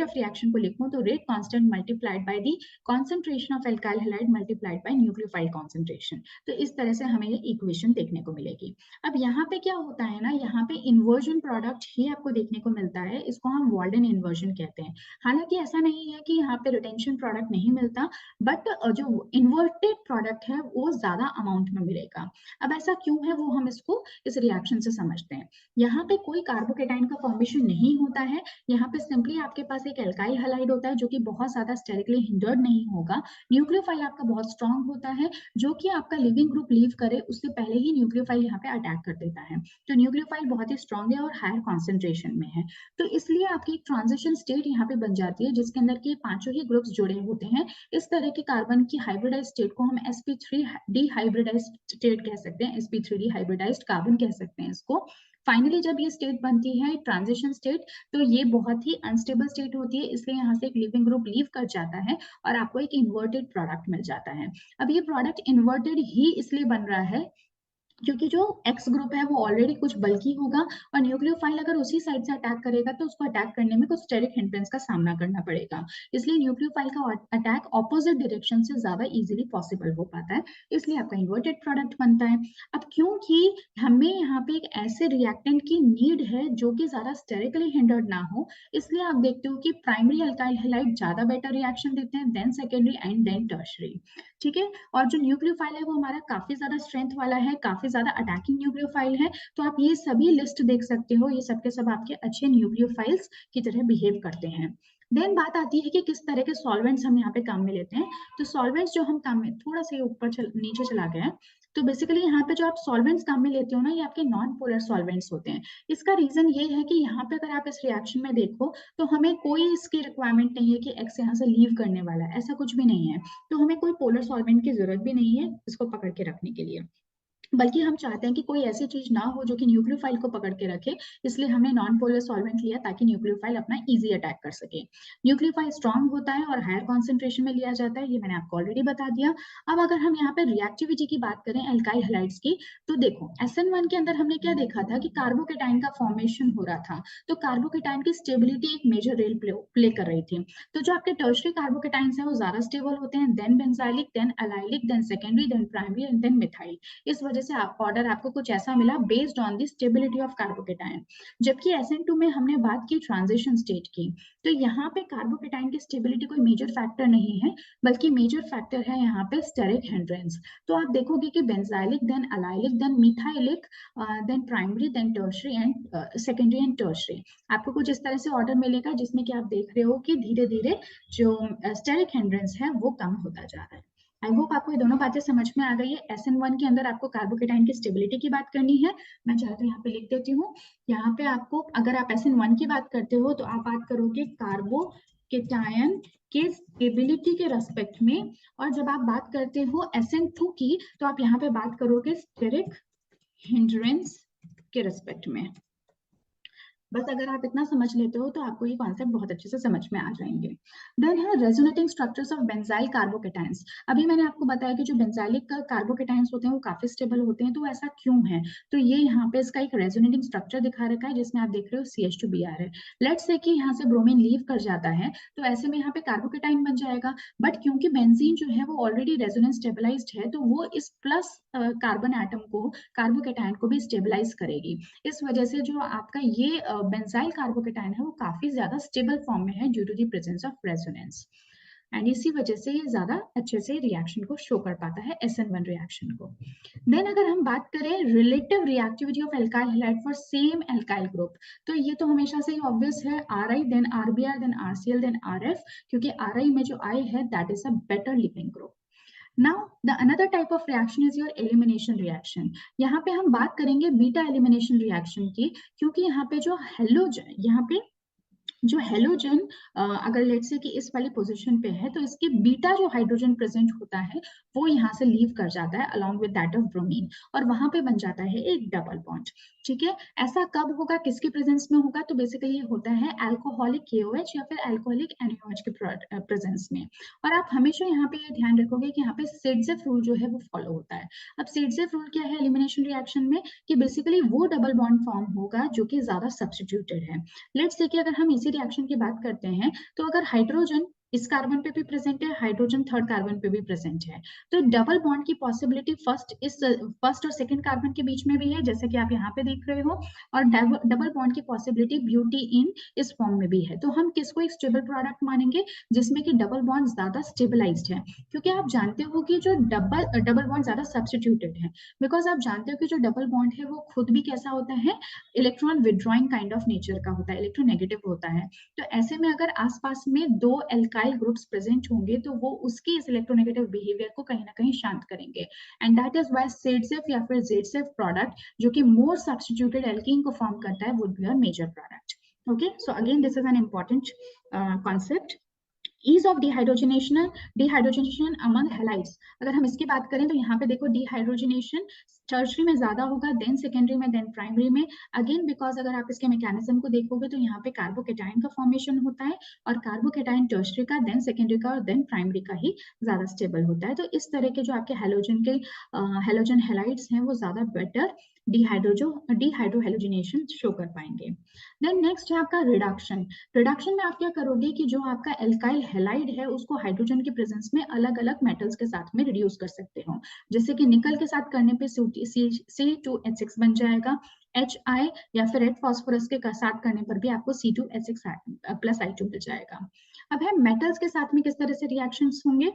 ऑफ रिएक्शन को लिखूं तो rate constant multiplied by the concentration of alkyl halide multiplied by nucleophile concentration. तो इस तरह से हमें ये इक्वेशन देखने को मिलेगी। अब यहाँ पे क्या होता है ना, यहाँ पे इन्वर्जन प्रोडक्ट ही आपको देखने को मिलता है, इसको हम वाल्डन इन्वर्जन कहते हैं। हालांकि ऐसा नहीं है कि यहाँ पे रिटेंशन प्रोडक्ट नहीं मिलता, बट जो इन्वर्टेड प्रोडक्ट है वो ज्यादा अमाउंट में मिलेगा। अब ऐसा क्यों है वो हम इसको इस रिएक्शन से समझते हैं। यहाँ पे कोई कार्बोकेटाइन का फॉर्मेशन नहीं होता है, यहाँ पे सिंपली आपके पास एक एल्काइल हैलाइड होता है जो कि बहुत ज्यादा स्टेरिकली हिंडर्ड नहीं होगा। न्यूक्लियोफाइल आपका बहुत स्ट्रॉन्ग होता है, जो कि आपका लिविंग ग्रुप लीव करे उससे पहले ही न्यूक्लियोफाइल यहाँ पे अटैक कर देता है। तो न्यूक्लियोफाइल बहुत ही स्ट्रॉन्ग है और हायर कॉन्सेंट्रेशन में है। तो इसलिए आपकी एक ट्रांजिशन स्टेट यहाँ पे बन जाती है जिसके अंदर के पांचों ही ग्रुप्स जुड़े होते हैं। इस तरह के कार्बन की हाइब्रिडाइज स्टेट को हम sp3 डिहाइब्रिडाइज्ड स्टेट कह सकते हैं, sp3 डिहाइब्रिडाइज्ड कार्बन कह सकते हैं इसको। फाइनली जब ये स्टेट बनती है ट्रांजिशन स्टेट, तो ये बहुत ही अनस्टेबल स्टेट होती है, इसलिए यहाँ से एक लिविंग ग्रुप लीव कर जाता है और आपको एक इन्वर्टेड प्रोडक्ट मिल जाता है। अब ये प्रोडक्ट इन्वर्टेड ही इसलिए बन रहा है क्योंकि जो एक्स ग्रुप है वो ऑलरेडी कुछ बल्की होगा, और न्यूक्लियोफाइल अगर उसी साइड से अटैक करेगा तो उसको अटैक करने में कुछ स्टेरिक हिंड्रेंस का सामना करना पड़ेगा। इसलिए न्यूक्लियोफाइल का अटैक ऑपोजिट डायरेक्शन से ज्यादा इजीली पॉसिबल हो पाता है, इसलिए आपका इन्वर्टेड प्रोडक्ट बनता है। अब क्योंकि हमें यहाँ पे एक ऐसे रिएक्टेंट की नीड है जो कि ज्यादा स्टेरिकली हिंडर्ड ना हो, इसलिए आप देखते हो कि प्राइमरी अल्काइल हैलाइड ज्यादा बेटर रिएक्शन देते हैं, then secondary and then tertiary. ठीक है। और जो न्यूक्लियोफाइल है वो हमारा काफी ज्यादा स्ट्रेंथ वाला है, काफी ज्यादा अटैकिंग न्यूक्लियोफाइल है। तो आप ये सभी लिस्ट देख सकते हो, ये सब के सब आपके अच्छे न्यूक्लियोफाइल्स की तरह बिहेव करते हैं। देन बात आती है कि किस तरह के सॉल्वेंट्स हम यहाँ पे काम में लेते हैं। तो सॉल्वेंट्स जो हम काम में, थोड़ा सा नीचे चला गया, तो बेसिकली यहाँ पे जो आप सॉल्वेंट्स काम में लेते हो ना, ये आपके नॉन पोलर सॉल्वेंट्स होते हैं। इसका रीजन ये है कि यहाँ पे अगर आप इस रिएक्शन में देखो तो हमें कोई इसकी रिक्वायरमेंट नहीं है कि एक्स यहाँ से लीव करने वाला है, ऐसा कुछ भी नहीं है। तो हमें कोई पोलर सॉल्वेंट की जरूरत भी नहीं है इसको पकड़ के रखने के लिए, बल्कि हम चाहते हैं कि कोई ऐसी चीज ना हो जो कि न्यूक्लियोफाइल को पकड़ के रखे, इसलिए हमने नॉन पोलर सॉल्वेंट लिया ताकि न्यूक्लियोफाइल अपना इजी अटैक कर सके। न्यूक्लियोफाइल स्ट्रॉन्ग होता है और हायर कॉन्सेंट्रेशन में लिया जाता है, ये मैंने आपको ऑलरेडी बता दिया। अब अगर हम यहाँ पे रिएक्टिविटी की बात करें एल्काइल हैलाइड्स की, तो देखो SN1 के अंदर हमने क्या देखा था कि कार्बोकेटाइन का फॉर्मेशन हो रहा था, तो कार्बोकेटाइन की स्टेबिलिटी एक मेजर रोल प्ले कर रही थी। तो जो आपके टर्शरी कार्बोकेटाइन्स हैं वो ज्यादा स्टेबल होते हैं, then benzylic, then allylic, then secondary, then primary and then methyl. इस वजह से ऑर्डर आपको कुछ ऐसा मिला based on the stability of carbocation. जबकि SN2 में हमने बात की ट्रांजिशन स्टेट की, तो यहाँ पे कार्बोकेटाइन की स्टेबिलिटी कोई मेजर फैक्टर नहीं है, बल्कि मेजर फैक्टर है यहाँ पे स्टेरिक हिंड्रेंस। तो आप देखोगे कि benzylic, then allylic, then methylic, then primary, then tertiary and secondary and tertiary, आपको कुछ इस तरह से ऑर्डर मिलेगा जिसमें कि आप देख रहे हो कि धीरे धीरे जो स्टेरिक हिंड्रेंस है वो कम होता जा रहा है। आई होप आपको ये दोनों बातें समझ में आ गई है। SN1 के अंदर आपको कार्बोकेटाइन की स्टेबिलिटी की बात करनी है, मैं चाहे तो यहाँ पे लिख देती हूँ। यहाँ पे आपको, अगर आप SN1 की बात करते हो तो आप बात करोगे कार्बोकेटायन के स्टेबिलिटी के रेस्पेक्ट में, और जब आप बात करते हो SN2 की तो आप यहाँ पे बात करोगे स्टेरिक हिंड्रेंस के रेस्पेक्ट में। बस अगर आप इतना समझ लेते हो तो आपको ये कॉन्सेप्ट बहुत अच्छे से समझ में आ जाएंगे। देन है रेजोनेटिंग स्ट्रक्चर्स ऑफ बेंजाइल कार्बोकेटायंस। अभी मैंने आपको बताया कि जो बेंजाइलिक कार्बोकेटायंस होते हैं वो काफी स्टेबल होते हैं, तो ऐसा क्यों है? तो ये यहाँ पे इसका एक रेजोनेटिंग स्ट्रक्चर दिखा रखा है जिसमें आप देख रहे हो CH2Br है। लेट्स से कि यहाँ से ब्रोमीन लीव कर जाता है, तो ऐसे में यहाँ पे कार्बोकेटाइन बन जाएगा। बट क्योंकि बेंजीन जो है वो ऑलरेडी रेजोनेंस स्टेबलाइज्ड है, तो वो इस प्लस कार्बन एटम को, कार्बोकेटाइन को भी स्टेबलाइज करेगी। इस वजह से जो आपका ये बेंजाइल कार्बोकेटाइन है वो काफी ज्यादा स्टेबल फॉर्म में है due to the presence of resonance. And इसी वजह से ये ज्यादा अच्छे से रिएक्शन को शो कर पाता है, SN1 रिएक्शन को। देन अगर हम बात करें relative reactivity of alkyl halide for same alkyl group, तो ये तो हमेशा से ही ऑब्वियस है, RI then RBr then RCl then RF, क्योंकि RI में जो I है that is a better leaving group. Now, the another type of reaction is your elimination reaction. यहाँ पे हम बात करेंगे बीटा एलिमिनेशन रिएक्शन की, क्योंकि यहाँ पे जो हेलोजन, यहाँ पे जो हेलोजन अगर लेट्स से कि इस वाली पोजीशन पे है, तो इसके बीटा जो हाइड्रोजन प्रेजेंट होता है वो यहाँ से लीव कर जाता है along with that of bromine, और वहां पे बन जाता है एक डबल बॉन्ड। ठीक है, ऐसा कब होगा, किसके प्रेजेंस में होगा? तो बेसिकली ये होता है अल्कोहलिक KOH या फिर अल्कोहलिक NaOH के प्रेजेंस में। और आप हमेशा यहाँ पे ये ध्यान रखोगे कि यहाँ पे सेडजेफ रूल जो है वो फॉलो होता है। अब सेडजेफ रूल क्या है एलिमिनेशन रिएक्शन में? कि बेसिकली वो डबल बॉन्ड फॉर्म होगा जो कि ज्यादा सब्स्टिट्यूटेड है। लेट्स देखिए, अगर हम इसी रिएक्शन की बात करते हैं, तो अगर हाइड्रोजन इस कार्बन पे भी प्रेजेंट है, हाइड्रोजन थर्ड कार्बन पे भी प्रेजेंट है, तो डबल बॉन्ड की पॉसिबिलिटी फर्स्ट और सेकंड कार्बन के बीच में भी है, जैसे कि आप यहाँ पे देख रहे हो, और डबल बॉन्ड की पॉसिबिलिटी ब्यूटी इन इस फॉर्म में भी है। तो हम किसको एक स्टेबल प्रोडक्ट मानेंगे? जिसमें कि डबल बॉन्ड ज्यादा स्टेबलाइज्ड है, क्योंकि आप जानते हो कि जो डबल बॉन्ड ज्यादा सब्स्टिट्यूटेड है, बिकॉज आप जानते हो कि जो डबल बॉन्ड है वो खुद भी कैसा होता है, electron withdrawing kind of nature का होता है, इलेक्ट्रोनेगेटिव होता है। तो ऐसे में अगर आसपास में दो एल्काइल ग्रुप्स प्रेजेंट होंगे, तो वो उसके इस इलेक्ट्रोनेगेटिव बिहेवियर को कहीं ना कहीं शांत करेंगे। And that is why Saytzeff या फिर जेडसेफ प्रोडक्ट जो कि मोर सब्स्टिट्यूटेड एल्कीन को फॉर्म करता है would be a major product. Okay, so again this is an important concept. Ease of dehydrogenation among halides. अगर हम इसकी बात करें तो यहाँ पे देखो डिहाइड्रोजनेशन टर्शरी में ज्यादा होगा, देन सेकेंडरी में, देन प्राइमरी में। अगेन बिकॉज अगर आप इसके मैकेनिज्म को देखोगे तो यहाँ पे कार्बोकेटाइन का फॉर्मेशन होता है, और कार्बोकेटाइन टर्शरी का, देन सेकेंडरी का और देन प्राइमरी का ही ज्यादा स्टेबल होता है। तो इस तरह के जो आपके हेलोजन हैलाइड्स हैं वो ज्यादा बेटर डिहाइड्रोहेलोजिनेशन शो कर पाएंगे। देन नेक्स्ट है आपका रिडक्शन। रिडक्शन में आप क्या करोगे कि जो आपका एल्काइल हैलाइड है उसको हाइड्रोजन के प्रेजेंस में अलग अलग मेटल्स के साथ में रिड्यूस कर सकते हो। जैसे कि निकल के साथ करने पे C2H6 बन जाएगा, HI या फिर रेड फास्फोरस के साथ करने पर भी आपको C2H6 प्लस I2 मिल जाएगा। अब है मेटल्स के साथ में किस तरह से रिएक्शंस होंगे,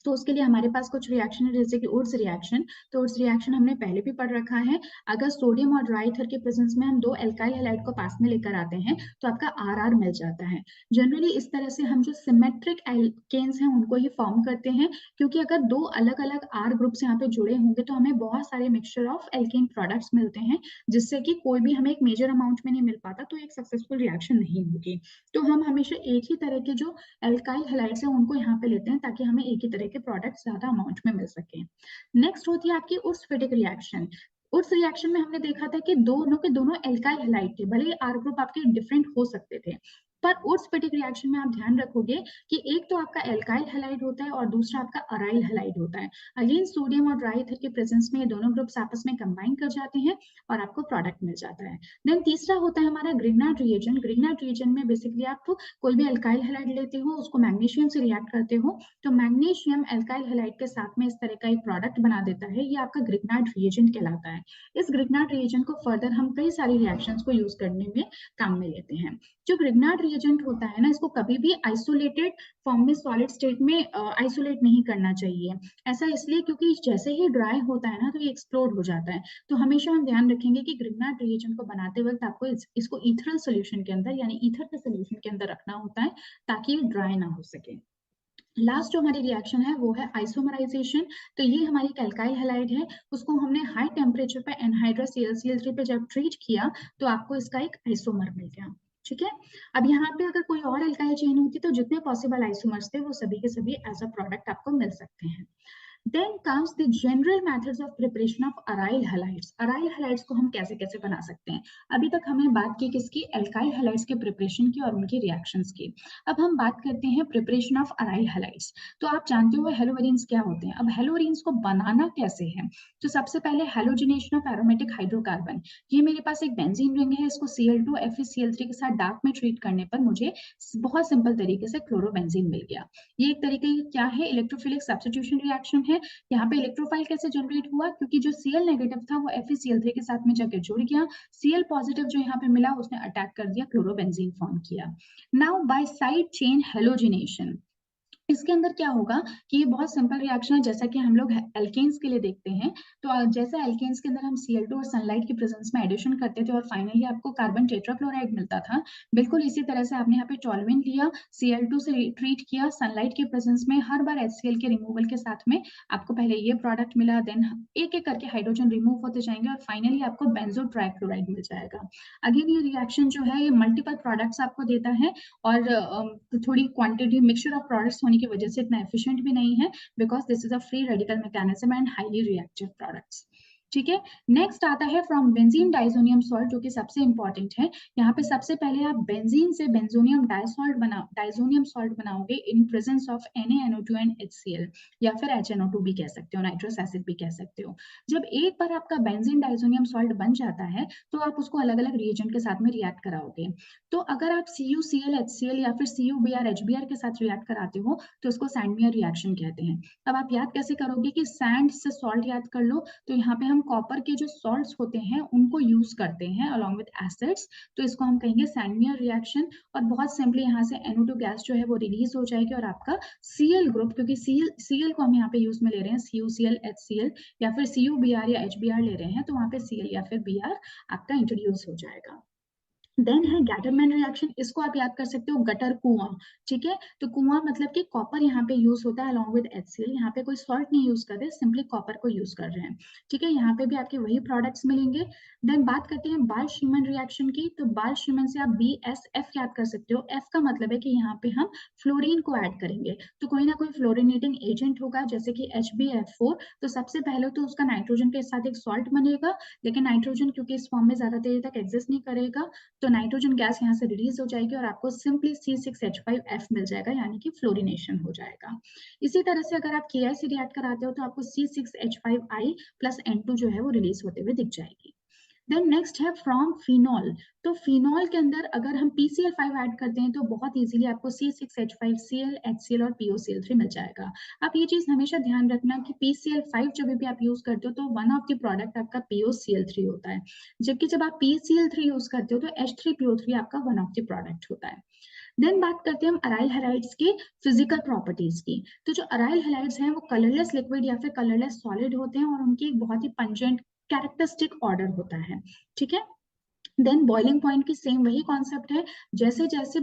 तो उसके लिए हमारे पास कुछ रिएक्शन है, जैसे कि उड्स रिएक्शन। तो उड्स रिएक्शन हमने पहले भी पढ़ रखा है। अगर सोडियम और ड्राईथर के प्रेजेंस में हम दो एल्काइल हैलाइड को पास में लेकर आते हैं तो आपका RR मिल जाता है। जनरली इस तरह से हम जो सिमेट्रिक एल्केन्स हैं उनको ही फॉर्म करते हैं, क्योंकि अगर दो अलग अलग R ग्रुप्स यहाँ पे जुड़े होंगे तो हमें बहुत सारे मिक्सचर ऑफ एल्केन प्रोडक्ट्स मिलते हैं, जिससे कि कोई भी हमें एक मेजर अमाउंट में नहीं मिल पाता, तो एक सक्सेसफुल रिएक्शन नहीं होगी। तो हम हमेशा एक ही तरह के जो एल्काइल हैलाइड्स हैं उनको यहाँ पे लेते हैं, ताकि हमें एक ही तरह के प्रोडक्ट ज्यादा अमाउंट में मिल सके। नेक्स्ट होती है आपकी उर्सफिटिक रिएक्शन। उस रिएक्शन में हमने देखा था कि दोनों के दोनों एल्काइल हैलाइड थे, भले ही R ग्रुप आपके डिफरेंट हो सकते थे, पर उर्सफिटिक रिएक्शन में आप ध्यान रखोगे कि एक तो आपका एल्काइल हैलाइड होता है और दूसरा आपका अराइल हैलाइड होता है। अगेन सोडियम और ड्राईथर के प्रेजेंस में ये दोनों ग्रुप्स आपस में कंबाइन कर जाते हैं और आपको प्रोडक्ट मिल जाता है। देन तीसरा होता है हमारा ग्रिग्नार्ड रिएजन। ग्रिग्नार्ड रिएजन में बेसिकली आप कोई भी एल्काइल हैलाइड लेते हो, उसको मैग्नीशियम से रिएक्ट करते हो, तो मैग्नीशियम एल्काइल हैलाइड के साथ में इस तरह का एक प्रोडक्ट बना देता है, ये आपका ग्रिग्नार्ड रिएजेंट कहलाता है। इस ग्रिग्नार्ड रिएजेंट को फर्दर हम कई सारी रिएक्शंस को यूज करने में काम में लेते हैं। जो ग्रिग्नार्ड रिएजेंट होता है ना, इसको कभी भी आइसोलेटेड फॉर्म में सॉलिड स्टेट में आइसोलेट नहीं करना चाहिए। ऐसा इसलिए क्योंकि जैसे ही ड्राई होता है ना तो ये एक्सप्लोड हो जाता है। तो हमेशा हम ध्यान रखेंगे कि ग्रिग्नार्ड रिएजेंट को बनाते वक्त आपको इसको ईथरल सोल्यूशन के अंदर, यानी ईथर के सोल्यूशन के अंदर रखना होता है, ताकि ये ड्राई ना हो सके। लास्ट जो हमारी रिएक्शन है वो है आइसोमराइजेशन। तो ये हमारी एक एल्काइल हैलाइड है, उसको हमने हाई टेम्परेचर पे एनहाइड्रस ClCl3 पे जब ट्रीट किया तो आपको इसका एक आइसोमर मिल गया। ठीक है, अब यहाँ पे अगर कोई और एल्काइल चेन होती तो जितने पॉसिबल आइसोमर्स थे वो सभी के सभी एज अ प्रोडक्ट आपको मिल सकते हैं। Then comes the general methods of preparation of aryl halides. Aryl halides को हम कैसे कैसे बना सकते हैं। अभी तक हमें बात की किसकी, एल्काइल हैलाइड्स के प्रिपरेशन की और उनकी रिएक्शंस की। अब हम बात करते हैं प्रिपरेशन ऑफ अराइल हैलाइड्स। तो आप जानते हो हेलोवेरिन्स क्या होते हैं। अब हेलोवेरिन्स को बनाना कैसे है, तो सबसे पहले हेलोजिनेशन ऑफ एरोमेटिक हाइड्रोकार्बन। ये मेरे पास एक बेंजीन रिंग है, इसको Cl2 FeCl3 के साथ डार्क में ट्रीट करने पर मुझे बहुत सिंपल तरीके से क्लोरोबेंजीन मिल गया। ये एक तरीके की क्या है, इलेक्ट्रोफिलिक सब्स्टिट्यूशन रिएक्शन है। यहाँ पे इलेक्ट्रोफाइल कैसे जनरेट हुआ, क्योंकि जो Cl नेगेटिव था वो FeCl3 के साथ में जाके जुड़ गया, Cl पॉजिटिव जो यहाँ पे मिला उसने अटैक कर दिया, क्लोरोबेंजीन फॉर्म किया। Now by side chain halogenation, इसके अंदर क्या होगा कि ये बहुत सिंपल रिएक्शन है, जैसा कि हम लोग एल्केन्स के लिए देखते हैं। तो जैसे एल्केन्स के अंदर हम Cl2 और सनलाइट की प्रेजेंस में एडिशन करते थे और फाइनली आपको कार्बन टेट्राक्लोराइड मिलता था, बिल्कुल इसी तरह से आपने यहाँ पे टोल्यूएन लिया, Cl2 से ट्रीट किया, सनलाइट की प्रेजेंस में हर बार HCl के रिमूवल के साथ में आपको पहले ये प्रोडक्ट मिला, देन एक एक करके हाइड्रोजन रिमूव होते जाएंगे और फाइनली आपको बेंजो ट्राइक्लोराइड मिल जाएगा। अगेन ये रिएक्शन जो है ये मल्टीपल प्रोडक्ट्स आपको देता है और थोड़ी क्वांटिटी मिक्सचर ऑफ प्रोडक्ट्स होने की वजह से इतना एफिशिएंट भी नहीं है, because this is a free radical mechanism and highly reactive products. ठीक है, नेक्स्ट आता है फ्रॉम बेंजीन डाइजोनियम सॉल्ट, जो कि सबसे इंपॉर्टेंट है। यहाँ पे सबसे पहले आप बेंजीन से बेंजोनियम डाइजोनियम सॉल्ट बनाओगे in presence of NaNO2 and HCl, या फिर HNO2 भी कह सकते हो, नाइट्रस एसिड भी कह सकते हो। जब एक बार आपका बेंजीन डाइजोनियम सॉल्ट बन जाता है तो आप उसको अलग अलग रिएजेंट के साथ में रिएक्ट कराओगे। तो अगर आप CuCl HCl या फिर CuBr HBr के साथ रिएक्ट कराते हो तो उसको सैंडमियर रिएक्शन कहते हैं। अब आप याद कैसे करोगे कि सैंड से सॉल्ट याद कर लो, तो यहाँ पे हम कॉपर के जो सॉल्ट्स होते हैं उनको यूज करते हैं अलॉन्ग विद एसिड्स, तो इसको हम कहेंगे सैंडमियर रिएक्शन। और बहुत सिंपली यहाँ से NO2 गैस जो है वो रिलीज हो जाएगी और आपका Cl ग्रुप, क्योंकि Cl को हम यहाँ पे यूज में ले रहे हैं, CuCl HCl या फिर CuBr या HBr ले रहे हैं, तो वहाँ पे Cl या फिर Br आपका इंट्रोड्यूस हो जाएगा। देन है गैटरमैन रिएक्शन, इसको आप याद कर सकते हो गटर कुआं। ठीक है, तो कुआं मतलब कि कॉपर यहाँ पे यूज होता है अलॉन्ग विद HCl, यहाँ पे कोई सॉल्ट नहीं यूज कर रहे, सिंपली कॉपर को यूज कर रहे हैं। ठीक है, यहाँ पे भी आपके वही प्रोडक्ट्स मिलेंगे। देन बात करते हैं बाल शीमन रिएक्शन की, तो बाल शीमन से आप BSF याद कर सकते हो। F का मतलब है कि यहाँ पे हम फ्लोरीन को ऐड करेंगे, तो कोई ना कोई फ्लोरिनेटिंग एजेंट होगा, जैसे कि HbF4। तो सबसे पहले तो उसका नाइट्रोजन के साथ एक सॉल्ट बनेगा, लेकिन नाइट्रोजन क्योंकि इस फॉर्म में ज्यादा देर तक एग्जिस्ट नहीं करेगा, तो नाइट्रोजन गैस यहाँ से रिलीज हो जाएगी और आपको सिंपली C6H5F मिल जाएगा, यानी कि फ्लोरिनेशन हो जाएगा। इसी तरह से अगर आप Ki से रिएक्ट कराते हो तो आपको C6H5I प्लस N2 जो है वो रिलीज होते हुए दिख जाएगी। देन नेक्स्ट है फ्रॉम फिनॉल, तो फिनॉल के अंदर अगर हम PCl5 ऐड करते हैं तो बहुत इजीली आपको C6H5Cl HCl और POCl3 मिल जाएगा। आप ये चीज हमेशा ध्यान रखना कि PCl5 जब भी आप यूज करते हो तो वन ऑफ द प्रोडक्ट आपका POCl3 होता है, जबकि जब आप PCl3 यूज करते हो तो H3PO3 आपका वन ऑफ द प्रोडक्ट होता है। देन बात करते हैं हम अराइल हैलाइड्स की फिजिकल प्रॉपर्टीज की। तो जो अराइल हैलाइड्स हैं वो कलरलेस लिक्विड या फिर कलरलेस सॉलिड होते हैं और उनकी एक बहुत ही पंजेंट कैरेक्टरिस्टिक ऑर्डर होता है। ठीक है, देन बॉइलिंग पॉइंट की सेम वही कॉन्सेप्ट है, जैसे जैसे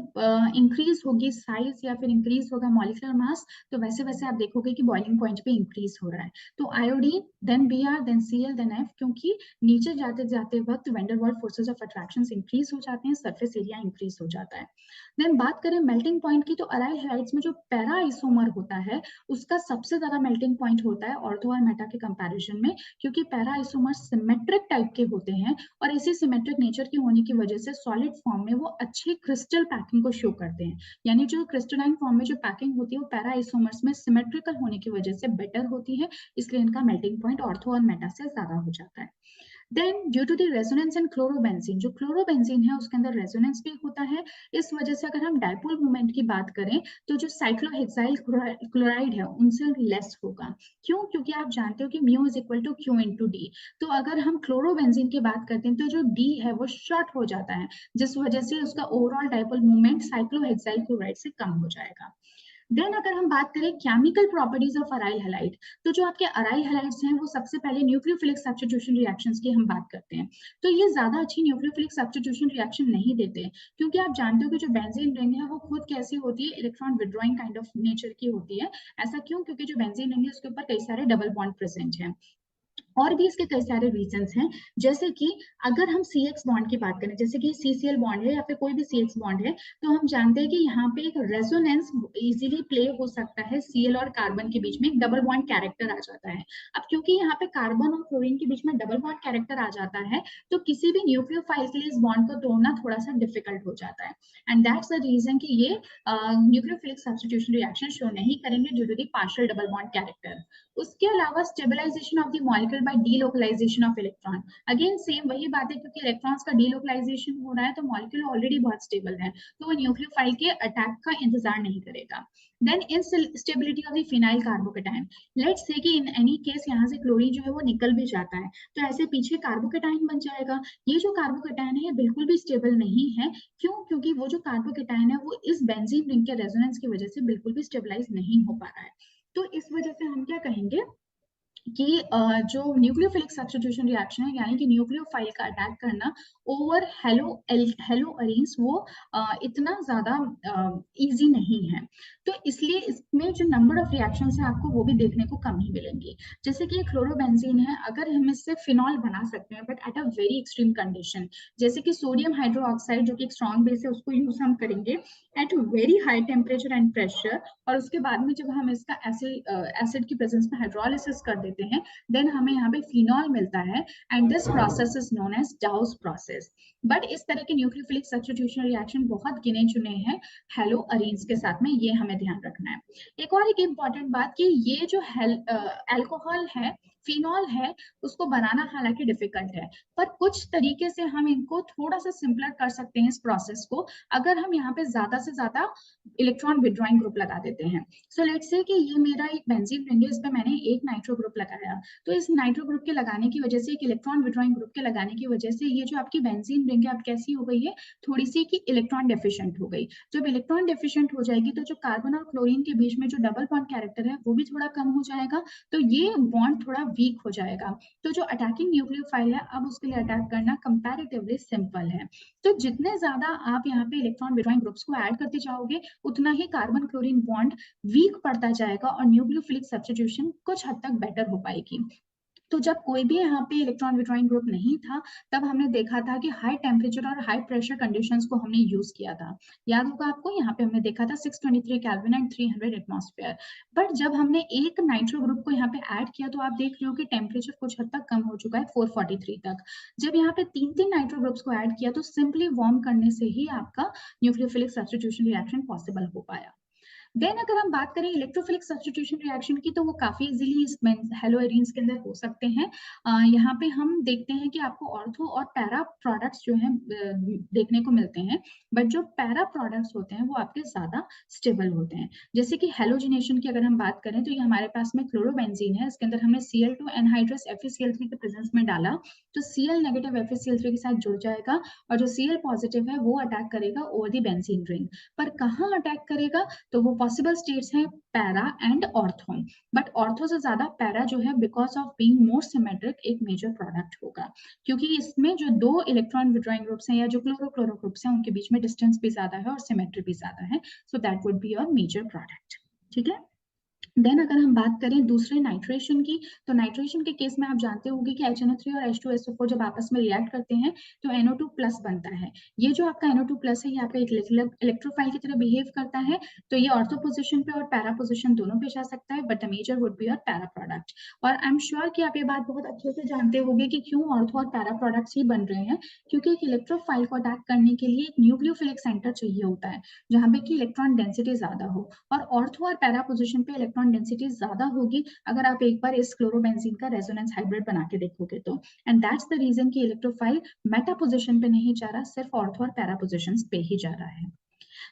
इंक्रीज होगी साइज या फिर इंक्रीज होगा मॉलिक्यूलर मास, तो वैसे वैसे आप देखोगे कि बॉइलिंग पॉइंट पे इंक्रीज हो रहा है। तो iodine, then Br, then Cl, then F, क्योंकि नीचे जाते जाते वक्त van der Waals forces of attraction increase हो जाते हैं, सरफेस एरिया इंक्रीज हो जाता है। देन बात करें मेल्टिंग पॉइंट की, तो अराइल हैलाइड्स में जो पैरा आइसोमर होता है उसका सबसे ज्यादा मेल्टिंग पॉइंट होता है ऑर्थो और मेटा के कंपैरिजन में, क्योंकि पैरा आइसोमर सिमेट्रिक टाइप के होते हैं और इसी सिमेट्रिक नेचर की होने की वजह से सॉलिड फॉर्म में वो अच्छी क्रिस्टल पैकिंग को शो करते हैं। यानी जो क्रिस्टलाइन फॉर्म में जो पैकिंग होती है वो पैरा आइसोमर्स में सिमेट्रिकल होने की वजह से बेटर होती है, इसलिए इनका मेल्टिंग पॉइंट ऑर्थो और मेटा से ज्यादा हो जाता है। Then due to the resonance in chlorobenzene, जो क्लोरोबेंजीन है उसके अंदर रेजोनेंस भी होता है, इस वजह से अगर हम डायपोल मोमेंट की बात करें तो जो साइक्लोहेक्साइल क्लोराइड है उनसे लेस होगा। क्यों, क्योंकि आप जानते हो कि mu is equal to Q into D. तो अगर हम क्लोरोबेंजीन की बात करते हैं तो जो डी है वो शॉर्ट हो जाता है, जिस वजह से उसका overall dipole moment cyclohexyl chloride से कम हो जाएगा। देन अगर हम बात करें chemical properties of aryl halide, तो जो आपके अराइल हैलाइड्स हैं वो सबसे पहले न्यूक्लियोफिलिक सब्स्टिट्यूशन रिएक्शंस की हम बात करते हैं, तो ये ज्यादा अच्छी न्यूक्लियोफिलिक सब्स्टिट्यूशन रिएक्शन नहीं देते, क्योंकि आप जानते हो कि जो बेंजीन रिंग है वो खुद कैसी होती है, electron withdrawing kind of nature की होती है। ऐसा क्यों, क्योंकि जो बेंजीन रिंग है उसके ऊपर कई सारे डबल बॉन्ड प्रेजेंट है। और भी इसके कई सारे रीजंस हैं, जैसे कि अगर हम CX बॉन्ड की बात करें, जैसे कि CCl बॉन्ड है या फिर कोई भी CX बॉन्ड है, तो हम जानते हैं कि यहाँ पे एक रेजोनेंस इजीली प्ले हो सकता है Cl और कार्बन के बीच में, एक डबल बॉन्ड कैरेक्टर आ जाता है। अब क्योंकि यहाँ पे कार्बन और क्लोरीन के बीच में डबल बॉन्ड कैरेक्टर आ जाता है, तो किसी भी न्यूक्लियोफाइल के लिए इस बॉन्ड को तोड़ना थोड़ा सा डिफिकल्ट हो जाता है। एंड दैट्स द रीजन कि ये न्यूक्लियोफिलिक सब्स्टिट्यूशन रिएक्शन शो नहीं करेंगे due to the partial double bond character. उसके अलावा stabilization of the molecule by delocalization of electron, again same वही बात है, क्योंकि इलेक्ट्रॉन्स का डीलोकलाइजेशन हो रहा है तो मॉलिक्यूल ऑलरेडी बहुत स्टेबल है, तो वो न्यूक्लियोफाइल के अटैक का इंतजार नहीं करेगा। Then instability of the phenyl carbocation, let's say कि इन एनी केस यहाँ से क्लोरीन जो है वो निकल भी जाता है, तो ऐसे पीछे कार्बोकेटाइन बन जाएगा। ये जो कार्बोकेटाइन है ये बिल्कुल भी स्टेबल नहीं है। क्यों? क्योंकि वो जो कार्बोकेटाइन है वो इस बेंजीन रिंग के रेजोनेंस की वजह से बिल्कुल भी स्टेबलाइज नहीं हो पा रहा है। तो इस वजह से हम क्या कहेंगे कि जो न्यूक्लियोफिलिक सब्स्टिट्यूशन रिएक्शन है, यानी कि न्यूक्लियोफाइल का अटैक करना ओवर हेलो अरीन्स, वो इतना ज्यादा इजी नहीं है। तो इसलिए इसमें जो नंबर ऑफ रिएक्शंस है आपको वो भी देखने को कम ही मिलेंगे। जैसे कि क्लोरोबेंजीन है, अगर हम इससे फिनॉल बना सकते हैं but at a very extreme condition, जैसे कि सोडियम हाइड्रोक्साइड जो कि एक स्ट्रॉन्ग बेस है, उसको यूज हम करेंगे at very high temperature and pressure, और उसके बाद में जब हम इसका एसिड की प्रेजेंस में हाइड्रोलिसिस कर देते हैं, देन हमें यहाँ पे फिनॉल मिलता है, and this process is known as Dow's process. But इस तरह के न्यूक्लियोफिलिक सब्स्टिट्यूशन रिएक्शन बहुत गिने चुने हैं हेलो अरीन्स के साथ में, ये हमें ध्यान रखना है। एक और एक इम्पॉर्टेंट बात कि ये जो अल्कोहल है, फिनॉल है, उसको बनाना हालांकि डिफिकल्ट है, पर कुछ तरीके से हम इनको थोड़ा सा सिंपलर कर सकते हैं इस प्रोसेस को, अगर हम यहाँ पे ज्यादा से ज्यादा इलेक्ट्रॉन विड्रॉइंग ग्रुप लगा देते हैं। सो लेट्स से कि ये मेरा एक बेंजीन रिंग है, इस पे मैंने एक नाइट्रो ग्रुप लगाया, तो इस नाइट्रो ग्रुप के लगाने की वजह से, एक इलेक्ट्रॉन विड्रॉइंग ग्रुप के लगाने की वजह से, ये जो आपकी बेंजीन रिंग है अब कैसी हो गई है, थोड़ी सी की इलेक्ट्रॉन डेफिशिएंट हो गई। जब इलेक्ट्रॉन डेफिशिएंट हो जाएगी तो जो कार्बन और क्लोरीन के बीच में जो डबल बॉन्ड कैरेक्टर है वो भी थोड़ा कम हो जाएगा, तो ये बॉन्ड थोड़ा वीक हो जाएगा। तो जो अटैकिंग न्यूक्लियोफाइल है, अब उसके लिए अटैक करना कंपैरेटिवली सिंपल है। तो जितने ज्यादा आप यहाँ पे इलेक्ट्रॉन विड्रॉइंग ग्रुप्स को ऐड करते जाओगे, उतना ही कार्बन क्लोरीन बॉन्ड वीक पड़ता जाएगा और न्यूक्लियोफिलिक सब्स्टिट्यूशन कुछ हद तक बेटर हो पाएगी। तो जब कोई भी यहाँ पे इलेक्ट्रॉन विड्रॉइंग ग्रुप नहीं था, तब हमने देखा था कि हाई टेम्परेचर और हाई प्रेशर कंडीशंस को हमने यूज किया था। याद होगा आपको, यहाँ पे हमने देखा था 623 केल्विन एंड 300 एटमॉस्फेयर। बट जब हमने एक नाइट्रो ग्रुप को यहाँ पे ऐड किया, तो आप देख रहे हो कि टेम्परेचर कुछ हद तक कम हो चुका है 443 तक। जब यहाँ पे तीन तीन नाइट्रो ग्रुप्स को ऐड किया, तो सिंपली वार्म करने से ही आपका न्यूक्लियोफिलिक सब्स्टिट्यूशन रिएक्शन पॉसिबल हो पाया। देन अगर हम बात करें इलेक्ट्रोफिलिक सब्स्टिट्यूशन रिएक्शन की, तो वो काफी इजीली इस हेलोएरिन्स के अंदर हो सकते हैं। यहाँ पे हम देखते हैं कि आपको ऑर्थो और पैरा प्रोडक्ट्स जो हैं देखने को मिलते हैं, बट जो पैरा प्रोडक्ट्स होते हैं वो आपके ज्यादा स्टेबल होते हैं। जैसे कि हेलोजिनेशन की अगर हम बात करें, तो ये हमारे पास में क्लोरोबेंजीन है, इसके अंदर हमने Cl2 एनहाइड्रस FeCl3 के प्रेजेंस में डाला, तो Cl नेगेटिव FeCl3 के साथ जुड़ जाएगा, और जो Cl पॉजिटिव है वो अटैक करेगा ओवर द बेंजीन रिंग। पर कहाँ अटैक करेगा? तो वो पॉसिबल स्टेट्स हैं para and ortho, but ortho से ज्यादा पैरा जो है, because of being more symmetric, एक मेजर प्रोडक्ट होगा, क्योंकि इसमें जो दो इलेक्ट्रॉन विड्रॉइंग ग्रुप्स हैं या जो क्लोरो ग्रुप्स हैं, उनके बीच में डिस्टेंस भी ज्यादा है और सिमेट्री भी ज्यादा है, so that would be your major product. ठीक है। देन अगर हम बात करें दूसरे नाइट्रेशन की, तो नाइट्रेशन के केस में आप जानते होंगे कि HNO3 और H2SO4 जब आपस में रिएक्ट करते हैं तो NO2 प्लस बनता है। ये जो आपका NO2 प्लस है, ये आपका एक इलेक्ट्रोफाइल की तरह बिहेव करता है, तो ये ऑर्थो पोजिशन पे और पैरा पोजिशन दोनों पे जा सकता है, but the major would be your para product. और आई एम श्योर कि आप ये बात बहुत अच्छे से जानते होंगे कि क्यों ऑर्थो और पैरा प्रोडक्ट्स ही बन रहे हैं, क्योंकि एक इलेक्ट्रोफाइल को अटैक करने के लिए एक न्यूक्लियोफिलिक सेंटर चाहिए होता है, जहां पे की इलेक्ट्रॉन डेंसिटी ज्यादा हो, और ऑर्थो और पैरा पोजिशन पे इलेक्ट्रॉन डेंसिटी ज्यादा होगी अगर आप एक बार इस क्लोरोबेंजीन का रेजोनेंस हाइब्रिड बना के देखोगे तो। एंड दैट्स द रीजन कि इलेक्ट्रोफाइल मेटा पोजिशन पे नहीं जा रहा, सिर्फ ऑर्थो और पैरा पोजिशन पे ही जा रहा है।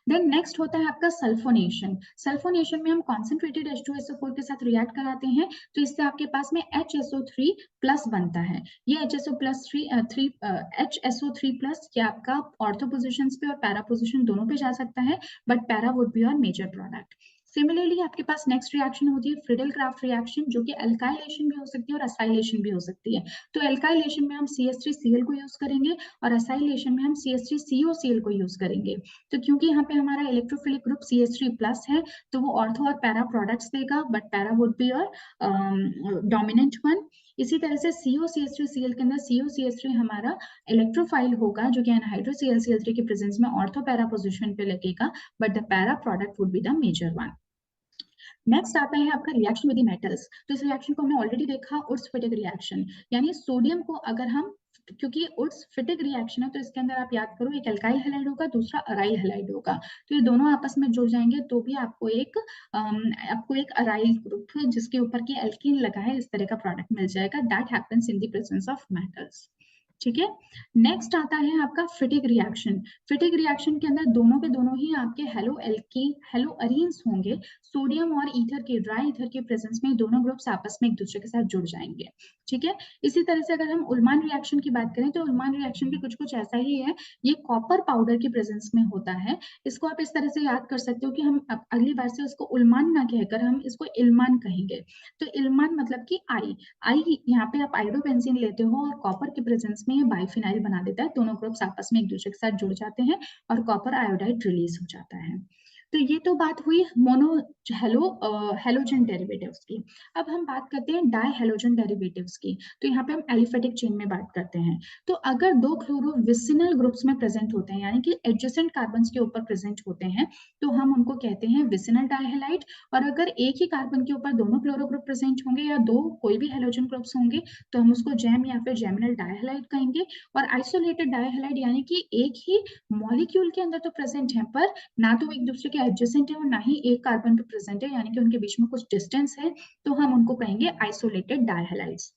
देन नेक्स्ट होता है आपका सल्फोनेशन। सल्फोनेशन में हम कॉन्सेंट्रेटेड H2SO4 के साथ रिएक्ट कराते हैं, तो इससे आपके पास में HSO3 प्लस बनता है। ये HSO3 प्लस ये आपका ऑर्थो पोजिशन पे और पैरा पोजिशन दोनों पे जा सकता है, but para would be your major product. Similarly आपके पास नेक्स्ट रिएक्शन होती है फ्रिडल क्राफ्ट रिएक्शन, जो कि अल्काइलेशन भी हो सकती है और असाइलेशन भी हो सकती है। तो अल्काइलेशन में हम CH3Cl को यूज करेंगे और असाइलेशन में हम CH3COCl को यूज करेंगे। तो क्योंकि यहाँ पे हमारा इलेक्ट्रोफिलिक ग्रुप CH3+ है, तो वो ऑर्थो और पैरा प्रोडक्ट्स देगा, but para would be your dominant one. इसी तरह से COCH3Cl के अंदर COCH3 हमारा इलेक्ट्रोफाइल होगा, जो कि एनहाइड्रो Cl के प्रेजेंस में ऑर्थो पैरा पोजिशन पे लगेगा, but the para product would be the major one. Next आता है आपका रिएक्शन विद मेटल्स। तो इस रिएक्शन को हमने ऑलरेडी देखा, उर्स-फिटिक रिएक्शन, यानी सोडियम को अगर हम, क्योंकि उर्स-फिटिक रिएक्शन है तो इसके अंदर आप याद करो एक एल्काइल हैलाइड होगा, दूसरा अराइल हैलाइड होगा। तो ये दोनों आपस में जुड़ जाएंगे तो भी आपको एक अराइल ग्रुप जिसके ऊपर की एल्कीन लगा है, इस तरह का प्रोडक्ट मिल जाएगा। That happens in the presence of metals. ठीक है। नेक्स्ट आता है आपका फिटिक रिएक्शन। फिटिक रिएक्शन के अंदर दोनों के दोनों ही आपके हेलो अरीन्स होंगे। सोडियम और ईथर के, ड्राई ईथर के प्रेजेंस में दोनों ग्रुप्स आपस में एक दूसरे के साथ जुड़ जाएंगे। ठीक है। इसी तरह से अगर हम उल्मान रिएक्शन की बात करें तो उल्मान रिएक्शन भी कुछ कुछ ऐसा ही है। ये कॉपर पाउडर के प्रेजेंस में होता है। इसको आप इस तरह से याद कर सकते हो कि हम अगली बार से उसको उल्मान ना कहकर हम इसको इल्मान कहेंगे। तो इल्मान मतलब कि आई यहाँ पे आप आयोडोबेंजीन लेते हो और कॉपर के प्रेजेंस में ये बाइफिनाइल बना देता है। दोनों ग्रुप्स आपस में एक दूसरे के साथ जुड़ जाते हैं और कॉपर आयोडाइड रिलीज हो जाता है। तो ये तो बात हुई मोनो हेलोजन डेरिवेटिव्स की। अब हम बात करते हैं डाई हेलोजन डेरिवेटिव्स की। तो यहाँ पे हम एलिफेटिक चेन में बात करते हैं। तो अगर दो क्लोरो विसिनल ग्रुप्स में प्रेजेंट होते हैं, यानी कि एडजेसेंट कार्बन्स के ऊपर प्रेजेंट होते हैं, तो हम उनको कहते हैं विसिनल डाइहैलाइड। और अगर एक ही कार्बन के ऊपर दोनों क्लोरो ग्रुप प्रेजेंट होंगे या दो कोई भी हेलोजन ग्रुप्स होंगे, तो हम उसको जैम या फिर जैमिनल डाइहैलाइड कहेंगे। और आइसोलेटेड डाइहैलाइड यानी कि एक ही मॉलिक्यूल के अंदर तो प्रेजेंट है, पर ना तो एक दूसरे के एडजेसेंट है और ना ही एक कार्बन पे प्रेजेंट है, यानी कि उनके बीच में कुछ डिस्टेंस है, तो हम उनको कहेंगे isolated डाइहैलाइड्स।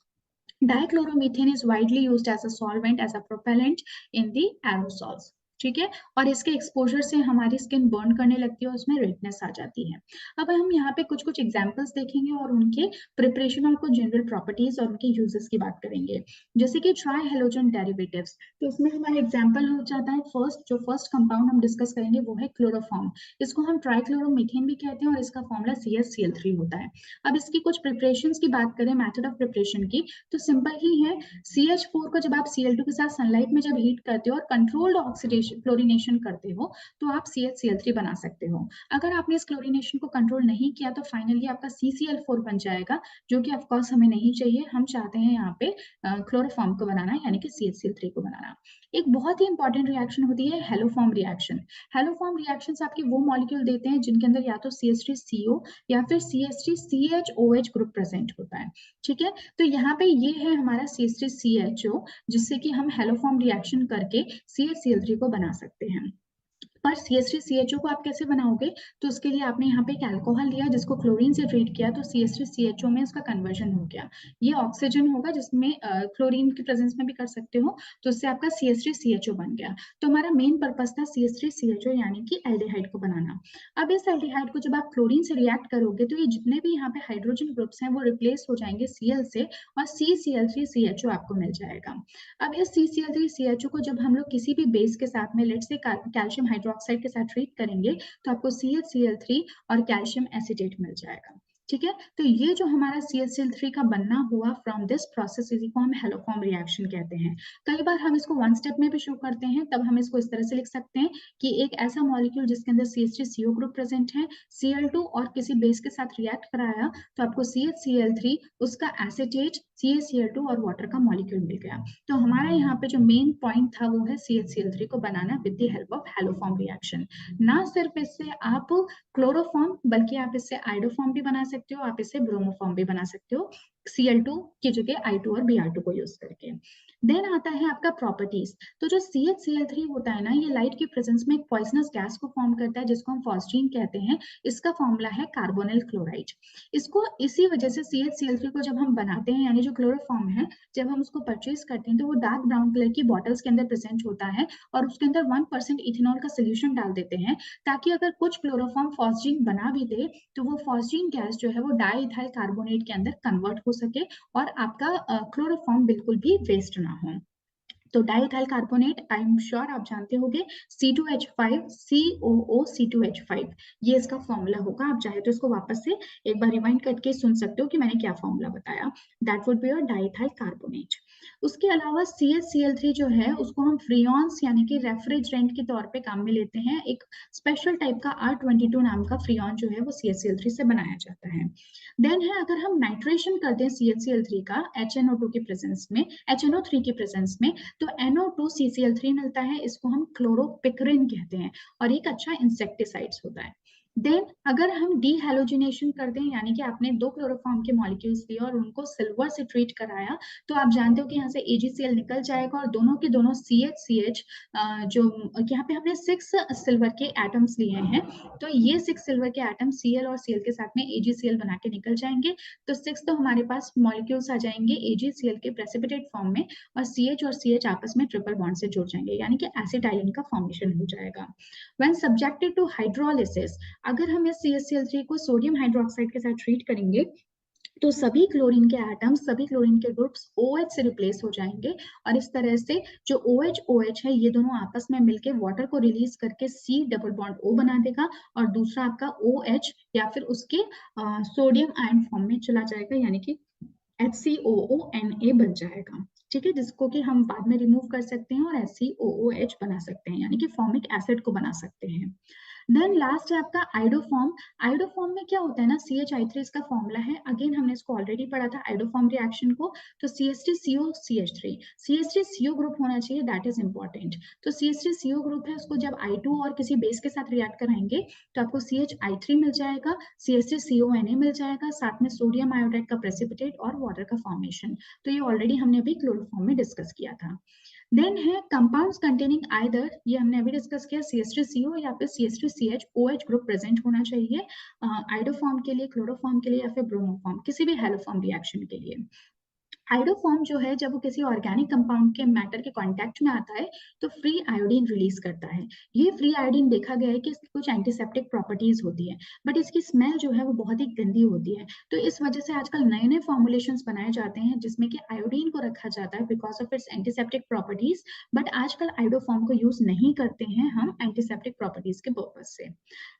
Dichloromethane is widely used as a solvent, as a propellant in the aerosols. ठीक है। और इसके एक्सपोजर से हमारी स्किन बर्न करने लगती है और उसमें रेडनेस आ जाती है। अब हम यहाँ पे कुछ कुछ एग्जांपल्स देखेंगे और उनके प्रिपरेशन और कुछ जनरल प्रॉपर्टीज और उनके यूजेस की बात करेंगे। जैसे कि ट्राई हेलोजन डेरिवेटिव्स, तो इसमें हमारा एग्जाम्पल हो जाता है जो फर्स्ट कंपाउंड हम डिस्कस करेंगे वो है क्लोरोफॉर्म। इसको हम ट्राइक्लोरोमीथेन भी कहते हैं और इसका फॉर्मूला CH3 होता है। अब इसकी कुछ प्रिपरेशन की बात करें, मेथड ऑफ प्रिपरेशन की, तो सिंपल ही है। CH4 को जब आप Cl2 के साथ सनलाइट में जब हीट करते हो और कंट्रोल्ड ऑक्सीडेशन क्लोरीनेशन करते हो, तो आप CHCl3 बना सकते हो। अगर आपने इस क्लोरीनेशन को कंट्रोल नहीं किया तो फाइनली आपका CCl4 बन जाएगा, जो कि ऑफकोर्स हमें नहीं चाहिए। हम चाहते हैं यहाँ पे क्लोरोफॉर्म को बनाना, यानी कि CHCl3 को बनाना। एक बहुत ही इंपॉर्टेंट रिएक्शन होती है हेलोफॉर्म रिएक्शन। हेलोफॉर्म रिएक्शंस आपके वो मॉलिक्यूल देते हैं जिनके अंदर या तो CH3CO या फिर CH3CHOH ग्रुप प्रेजेंट होता है। ठीक है। तो यहाँ पे ये है हमारा CH3CHO, जिससे कि हम हेलोफॉर्म रिएक्शन करके CHCl3 को बना सकते हैं। पर CH3CHO को आप कैसे बनाओगे, तो उसके लिए आपने यहाँ पे एक अल्कोहल लिया जिसको क्लोरीन से ट्रीट किया, तो CH3CHO में उसका कन्वर्जन हो गया। ये ऑक्सीजन होगा जिसमें क्लोरीन की प्रेजेंस में भी कर सकते हो, तो उससे आपका CH3CHO बन गया। तो हमारा मेन पर्पस था CH3CHO यानी कि एल्डिहाइड को बनाना। अब इस एल्डिहाइड को जब आप क्लोरीन से रिएक्ट करोगे तो ये जितने भी यहाँ पे हाइड्रोजन ग्रुप्स हैं वो रिप्लेस हो जाएंगे Cl से और CCl3CHO आपको मिल जाएगा। अब इस CCl3CHO को जब हम लोग किसी भी बेस के साथ में, लेट्स से कैल्शियम हाइड्रोक्साइड के साथ ट्रीट करेंगे, तो आपको CHCl3 और कैल्शियम एसिटेट मिल जाएगा। ठीक है। तो ये जो हमारा CHCl3 का बनना हुआ फ्रॉम दिस प्रोसेस, इसी को हम हेलोफॉर्म रिएक्शन कहते हैं। कई बार हम इसको वन स्टेप में भी शो करते हैं, तब हम इसको इस तरह से लिख सकते हैं कि एक ऐसा मॉलिक्यूल जिसके अंदर CH3CO ग्रुप प्रेजेंट है, Cl2 और किसी बेस के साथ रिएक्ट कराया, तो आपको CHCl3, उसका एसिटेट CaCl2 और वाटर का मॉलिक्यूल मिल गया। तो हमारा यहाँ पे जो मेन पॉइंट था वो है CHCl3 को बनाना with the help of haloform reaction. ना सिर्फ इससे आप क्लोरोफॉर्म, बल्कि आप इससे आइडोफॉर्म भी बना सकते हो, आप इससे ब्रोमोफॉर्म भी बना सकते हो, Cl2 की जगह I2 और Br2 को यूज करके। देन आता है आपका प्रॉपर्टीज। तो जो CHCl3 होता है ना, ये लाइट के प्रेजेंस में एक पॉइजनस गैस को फॉर्म करता है जिसको हम फॉस्जीन कहते हैं। इसका फॉर्मूला है कार्बोनिल क्लोराइड। इसको इसी वजह से CHCl3 को जब हम बनाते हैं, यानी जो क्लोरोफॉर्म है, जब हम उसको परचेज करते हैं तो वो डार्क ब्राउन कलर की बॉटल्स के अंदर प्रेजेंट होता है और उसके अंदर 1% इथेनॉल का सोल्यूशन डाल देते हैं, ताकि अगर कुछ क्लोरोफॉर्म फॉस्जीन बना भी दे तो वो फॉस्जीन गैस जो है वो डाई इथाइल कार्बोनेट के अंदर कन्वर्ट हो सके और आपका क्लोरोफॉर्म बिल्कुल भी वेस्ट ना हो। तो diethyl carbonate, I am sure आप जानते होंगे, C2H5 COO, ये इसका फॉर्मूला होगा। आप चाहे तो इसको वापस से एक बार रिवाइंड करके सुन सकते हो कि मैंने क्या फॉर्मूला बताया। That would be your diethyl carbonate. उसके अलावा CH-Cl3 जो है उसको हम फ्रियॉन्स यानी कि रेफ्रिजरेंट के तौर पे काम में लेते हैं। एक स्पेशल टाइप का R22 नाम का फ्रियॉन जो है वो CH-Cl3 से बनाया जाता है। देन है, अगर हम नाइट्रेशन करते हैं CH-Cl3 का HNO2 की प्रेजेंस में, HNO3 की प्रेजेंस में, तो NO2CCl3 मिलता है। इसको हम क्लोरोपिक्रिन कहते हैं और एक अच्छा इंसेक्टिसाइड्स होता है। देन अगर हम डीहेलोजिनेशन कर दें, यानी कि आपने दो क्लोरोफॉर्म के मॉलिक्यूल्स लिए और उनको सिल्वर से ट्रीट कराया, तो आप जानते हो कि यहाँ से AgCl निकल जाएगा और दोनों के दोनों CH जो यहाँ पे हमने 6 सिल्वर के एटम्स लिए हैं, तो ये 6 सिल्वर के एटम Cl और Cl के साथ में AgCl बना के निकल जाएंगे। तो 6 तो हमारे पास मॉलिक्यूल्स आ जाएंगे AgCl के प्रेसिपिटेट फॉर्म में और CH आपस में ट्रिपल बॉन्ड से जुड़ जाएंगे, यानी कि एसिटाइलिन का फॉर्मेशन हो जाएगा। व्हेन सब्जेक्टेड टू हाइड्रोलिसिस, अगर हम इस CH-Cl3 को सोडियम हाइड्रोक्साइड के साथ ट्रीट करेंगे तो सभी क्लोरीन के एटम्स, सभी क्लोरीन के ग्रुप्स OH से रिप्लेस हो जाएंगे और इस तरह से जो OH है ये दोनों आपस में मिलकर वाटर को रिलीज करके C डबल बॉन्ड O बना देगा और दूसरा आपका OH या फिर उसके सोडियम आयन फॉर्म में चला जाएगा, यानी कि HCOONA बन जाएगा। ठीक है, जिसको कि हम बाद में रिमूव कर सकते हैं और HCOOH बना सकते हैं, यानी कि फॉर्मिक एसिड को बना सकते हैं। देन लास्ट है आपका आइडोफॉर्म। आइडोफॉर्म में क्या होता है ना, CHI3 इसका फॉर्मूला है। अगेन हमने इसको ऑलरेडी पढ़ा था आइडोफॉर्म रिएक्शन को। तो CH3CO CH3CO ग्रुप होना चाहिए, दैट इज इंपॉर्टेंट। तो CH3CO ग्रुप है, उसको जब I2 और किसी बेस के साथ रिएक्ट कराएंगे तो आपको CHI3 मिल जाएगा, CH3CONA मिल जाएगा, साथ में सोडियम आयोडाइड का प्रेसिपिटेट और वाटर का फॉर्मेशन। तो ये ऑलरेडी हमने अभी क्लोरोफॉर्म में डिस्कस किया था। देन है कंपाउंड्स कंटेनिंग आइदर, ये हमने अभी डिस्कस किया, CH3CO या फिर CH3CH OH ग्रुप प्रेजेंट होना चाहिए आइडोफॉर्म के लिए, क्लोरोफॉर्म के लिए या फिर ब्रोमोफॉर्म, किसी भी हेलोफॉर्म रिएक्शन के लिए। आयोडोफॉर्म जो है जब वो किसी ऑर्गेनिक कंपाउंड के मैटर के कांटेक्ट में आता है तो फ्री आयोडीन रिलीज करता है। ये फ्री आयोडीन देखा गया है कि इसकी कुछ एंटीसेप्टिक प्रॉपर्टीज होती है, बट इसकी स्मेल जो है वो बहुत ही गंदी होती है। तो इस वजह से आजकल नए नए फॉर्मुलेशंस बनाए जाते हैं जिसमें कि आयोडीन को रखा जाता है because of its antiseptic properties, but आजकल आयोडोफॉर्म को यूज नहीं करते हैं हम एंटीसेप्टिक प्रॉपर्टीज के पर्पज से।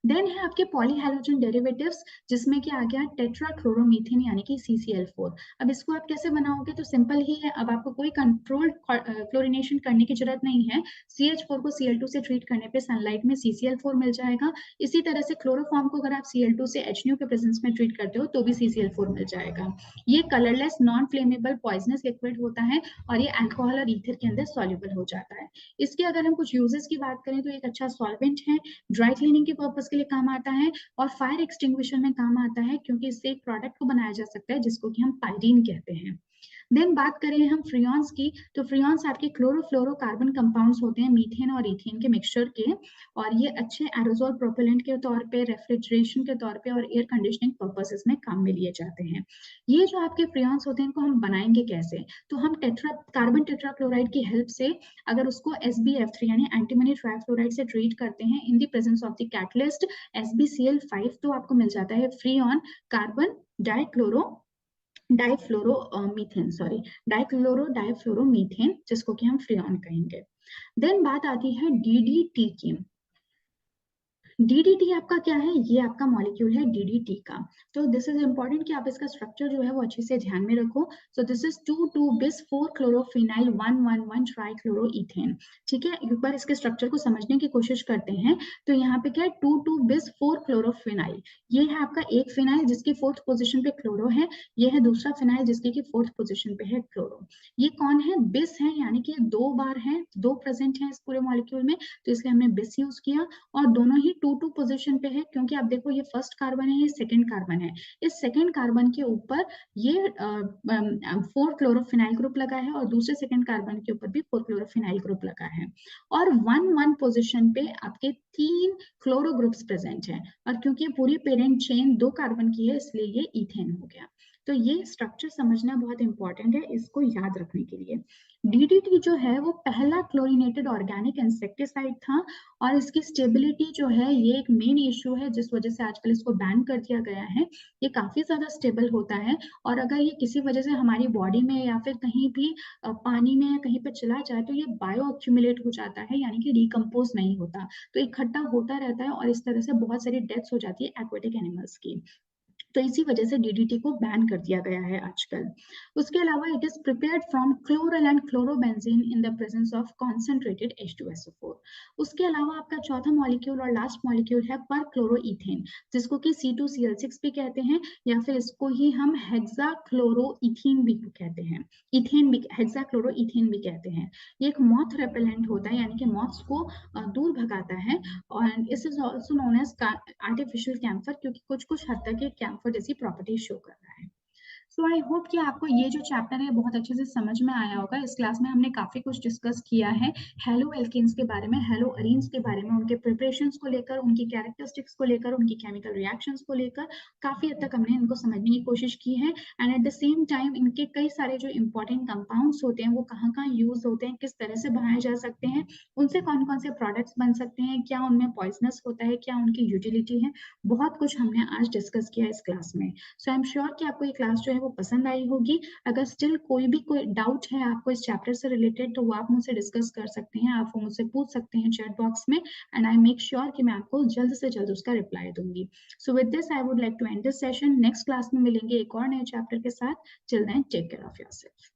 देन है आपके पॉलीहैलोजन डेरिवेटिव्स, जिसमें कि आ गया टेट्राक्लोरोमीथेन यानी कि CCl4। अब इसको आप कैसे बनाओगे, तो सिंपल ही है। अब आपको कोई कंट्रोल्ड क्लोरिनेशन करने की जरूरत नहीं है। CH4 को Cl2 से ट्रीट करने पे सनलाइट में CCl4 मिल जाएगा। इसी तरह से क्लोरोफॉर्म को अगर आप Cl2 से HNO के प्रेजेंस में ट्रीट करते हो तो भी CCl4 मिल जाएगा। ये colourless non flammable poisonous liquid होता है और ये अल्कोहल और ईथर के अंदर सॉल्युबल हो जाता है। इसके अगर हम कुछ यूजेस की बात करें तो एक अच्छा सॉल्वेंट है, ड्राई क्लीनिंग के पर्पज के लिए काम आता है और फायर एक्सटिंग्विशर में काम आता है, क्योंकि इससे एक प्रोडक्ट को बनाया जा सकता है जिसको कि हम पायरीन कहते हैं। देन बात करें हम फ्रियॉन्स की, तो फ्रियॉन्स आपके क्लोरोफ्लोरोकार्बन कंपाउंड्स होते हैं मीथेन और इथेन के मिक्सचर के, और ये अच्छे एरोजोल प्रोपेलेंट के तौर पे, रेफ्रिजरेशन के तौर पे और एयर कंडीशनिंग पर्पसेस में काम में लिए जाते हैं। ये जो आपके फ्रियॉन्स होते हैं इनको हम बनाएंगे कैसे, तो हम कार्बन टेट्राक्लोराइड की हेल्प से अगर उसको SbF3 यानी एंटीमनी ट्राइफ्लोराइड से ट्रीट करते हैं in the presence of the catalyst SbCl5, तो आपको मिल जाता है फ्रियॉन कार्बन डाइफ्लोरोमीथेन, जिसको कि हम फ्रियॉन कहेंगे। देन बात आती है DDT की। DDT आपका क्या है, ये आपका मॉलिक्यूल है DDT का। तो दिस इज इंपॉर्टेंट कि आप इसका स्ट्रक्चर जो है वो अच्छे से ध्यान में रखो। So this is 2,2-bis 4-chlorophényl 1,1,1 ट्राइक्लोरोइथेन। ठीक है, एक बार इसके स्ट्रक्चर को समझने की कोशिश करते हैं। तो यहाँ पे क्या है, 2,2-bis 4-chlorophényl, ये है आपका एक फिनाइल जिसकी 4th पोजिशन पे क्लोरो है, ये है दूसरा फिनाइल जिसकी की 4th पोजिशन पे है क्लोरो। ये कौन है, बिस है, यानी कि दो बार है, दो प्रेजेंट है इस पूरे मॉलिक्यूल में, तो इसलिए हमने बिस यूज किया। और दोनों ही 2-2 पोजीशन पे है, क्योंकि आप देखो ये फर्स्ट कार्बन है, ये सेकंड कार्बन है। इस सेकंड कार्बन के ऊपर ये 4-क्लोरोफिनाइल ग्रुप लगा है और दूसरे सेकंड कार्बन के ऊपर भी 4-क्लोरोफिनाइल ग्रुप लगा है। और 1-1 पोजीशन पे आपके 3 क्लोरो ग्रुप्स प्रेजेंट है, और क्योंकि पूरी पेरेंट चेन 2 कार्बन की है इसलिए ये इथेन हो गया। तो ये स्ट्रक्चर समझना बहुत इंपॉर्टेंट है इसको याद रखने के लिए। डीडीटी जो है वो पहला क्लोरीनेटेड ऑर्गेनिक इंसेक्टिसाइड था और इसकी स्टेबिलिटी जो है ये एक मेन इश्यू है जिस वजह से आजकल इसको बैन कर दिया गया है। ये काफ़ी ज़्यादा स्टेबल होता है और अगर ये किसी वजह से हमारी बॉडी में या फिर कहीं भी पानी में या कहीं पे चला जाए तो ये बायो एक्यूमुलेट हो जाता है यानी कि डिकम्पोज़ नहीं होता। तो इकट्ठा होता रहता है और इस तरह से बहुत सारी डेथ्स हो जाती है एक्वेटिक एनिमल्स की। तो इसी वजह से डीडीटी को बैन कर दिया गया है आजकल। उसके अलावा it is prepared from chloral and chlorobenzene in the presence of concentrated H2SO4। उसके अलावा आपका चौथा मॉलिक्यूल और लास्ट मॉलिक्यूल है परक्लोरोइथेन, जिसको कि C2Cl6 भी कहते हैं या फिर इसको ही हम हेक्साक्लोरोइथीन भी कहते हैं। इथेन भी हेक्साक्लोरोइथेन भी कहते हैं। ये एक मॉथ रेपेलेंट होता है यानी कि मॉथ्स को दूर भगाता है और this is also known as artificial camphor क्योंकि कुछ-कुछ हद तक ये कैम्फर जैसी प्रॉपर्टीज शो कर रहा है। सो आई होप कि आपको ये जो चैप्टर है बहुत अच्छे से समझ में आया होगा। इस क्लास में हमने काफ़ी कुछ डिस्कस किया है हेलो एल्केन्स के बारे में, हेलो अरीन्स के बारे में, उनके प्रिपरेशंस को लेकर, उनकी कैरेक्टरिस्टिक्स को लेकर, उनकी केमिकल रिएक्शंस को लेकर काफ़ी हद तक हमने इनको समझने की कोशिश की है and at the same time इनके कई सारे जो इंपॉर्टेंट कंपाउंड्स होते हैं वो कहाँ-कहाँ यूज़ होते हैं, किस तरह से बनाए जा सकते हैं, उनसे कौन-कौन से प्रोडक्ट्स बन सकते हैं, क्या उनमें पॉइज़नस होता है, क्या उनकी यूटिलिटी है, बहुत कुछ हमने आज डिस्कस किया इस क्लास में। सो आई एम श्योर कि आपको ये क्लास जो है वो पसंद आई होगी। अगर स्टिल कोई डाउट है आपको इस चैप्टर से रिलेटेड तो वो आप मुझसे डिस्कस कर सकते हैं, आप वो मुझसे पूछ सकते हैं चैट बॉक्स में एंड आई मेक श्योर कि मैं आपको जल्द से जल्द उसका रिप्लाई दूँगी। So with this I would like to end this session. Next class में मिलेंगे एक और नए चैप्टर के साथ। Till then take care of yourself.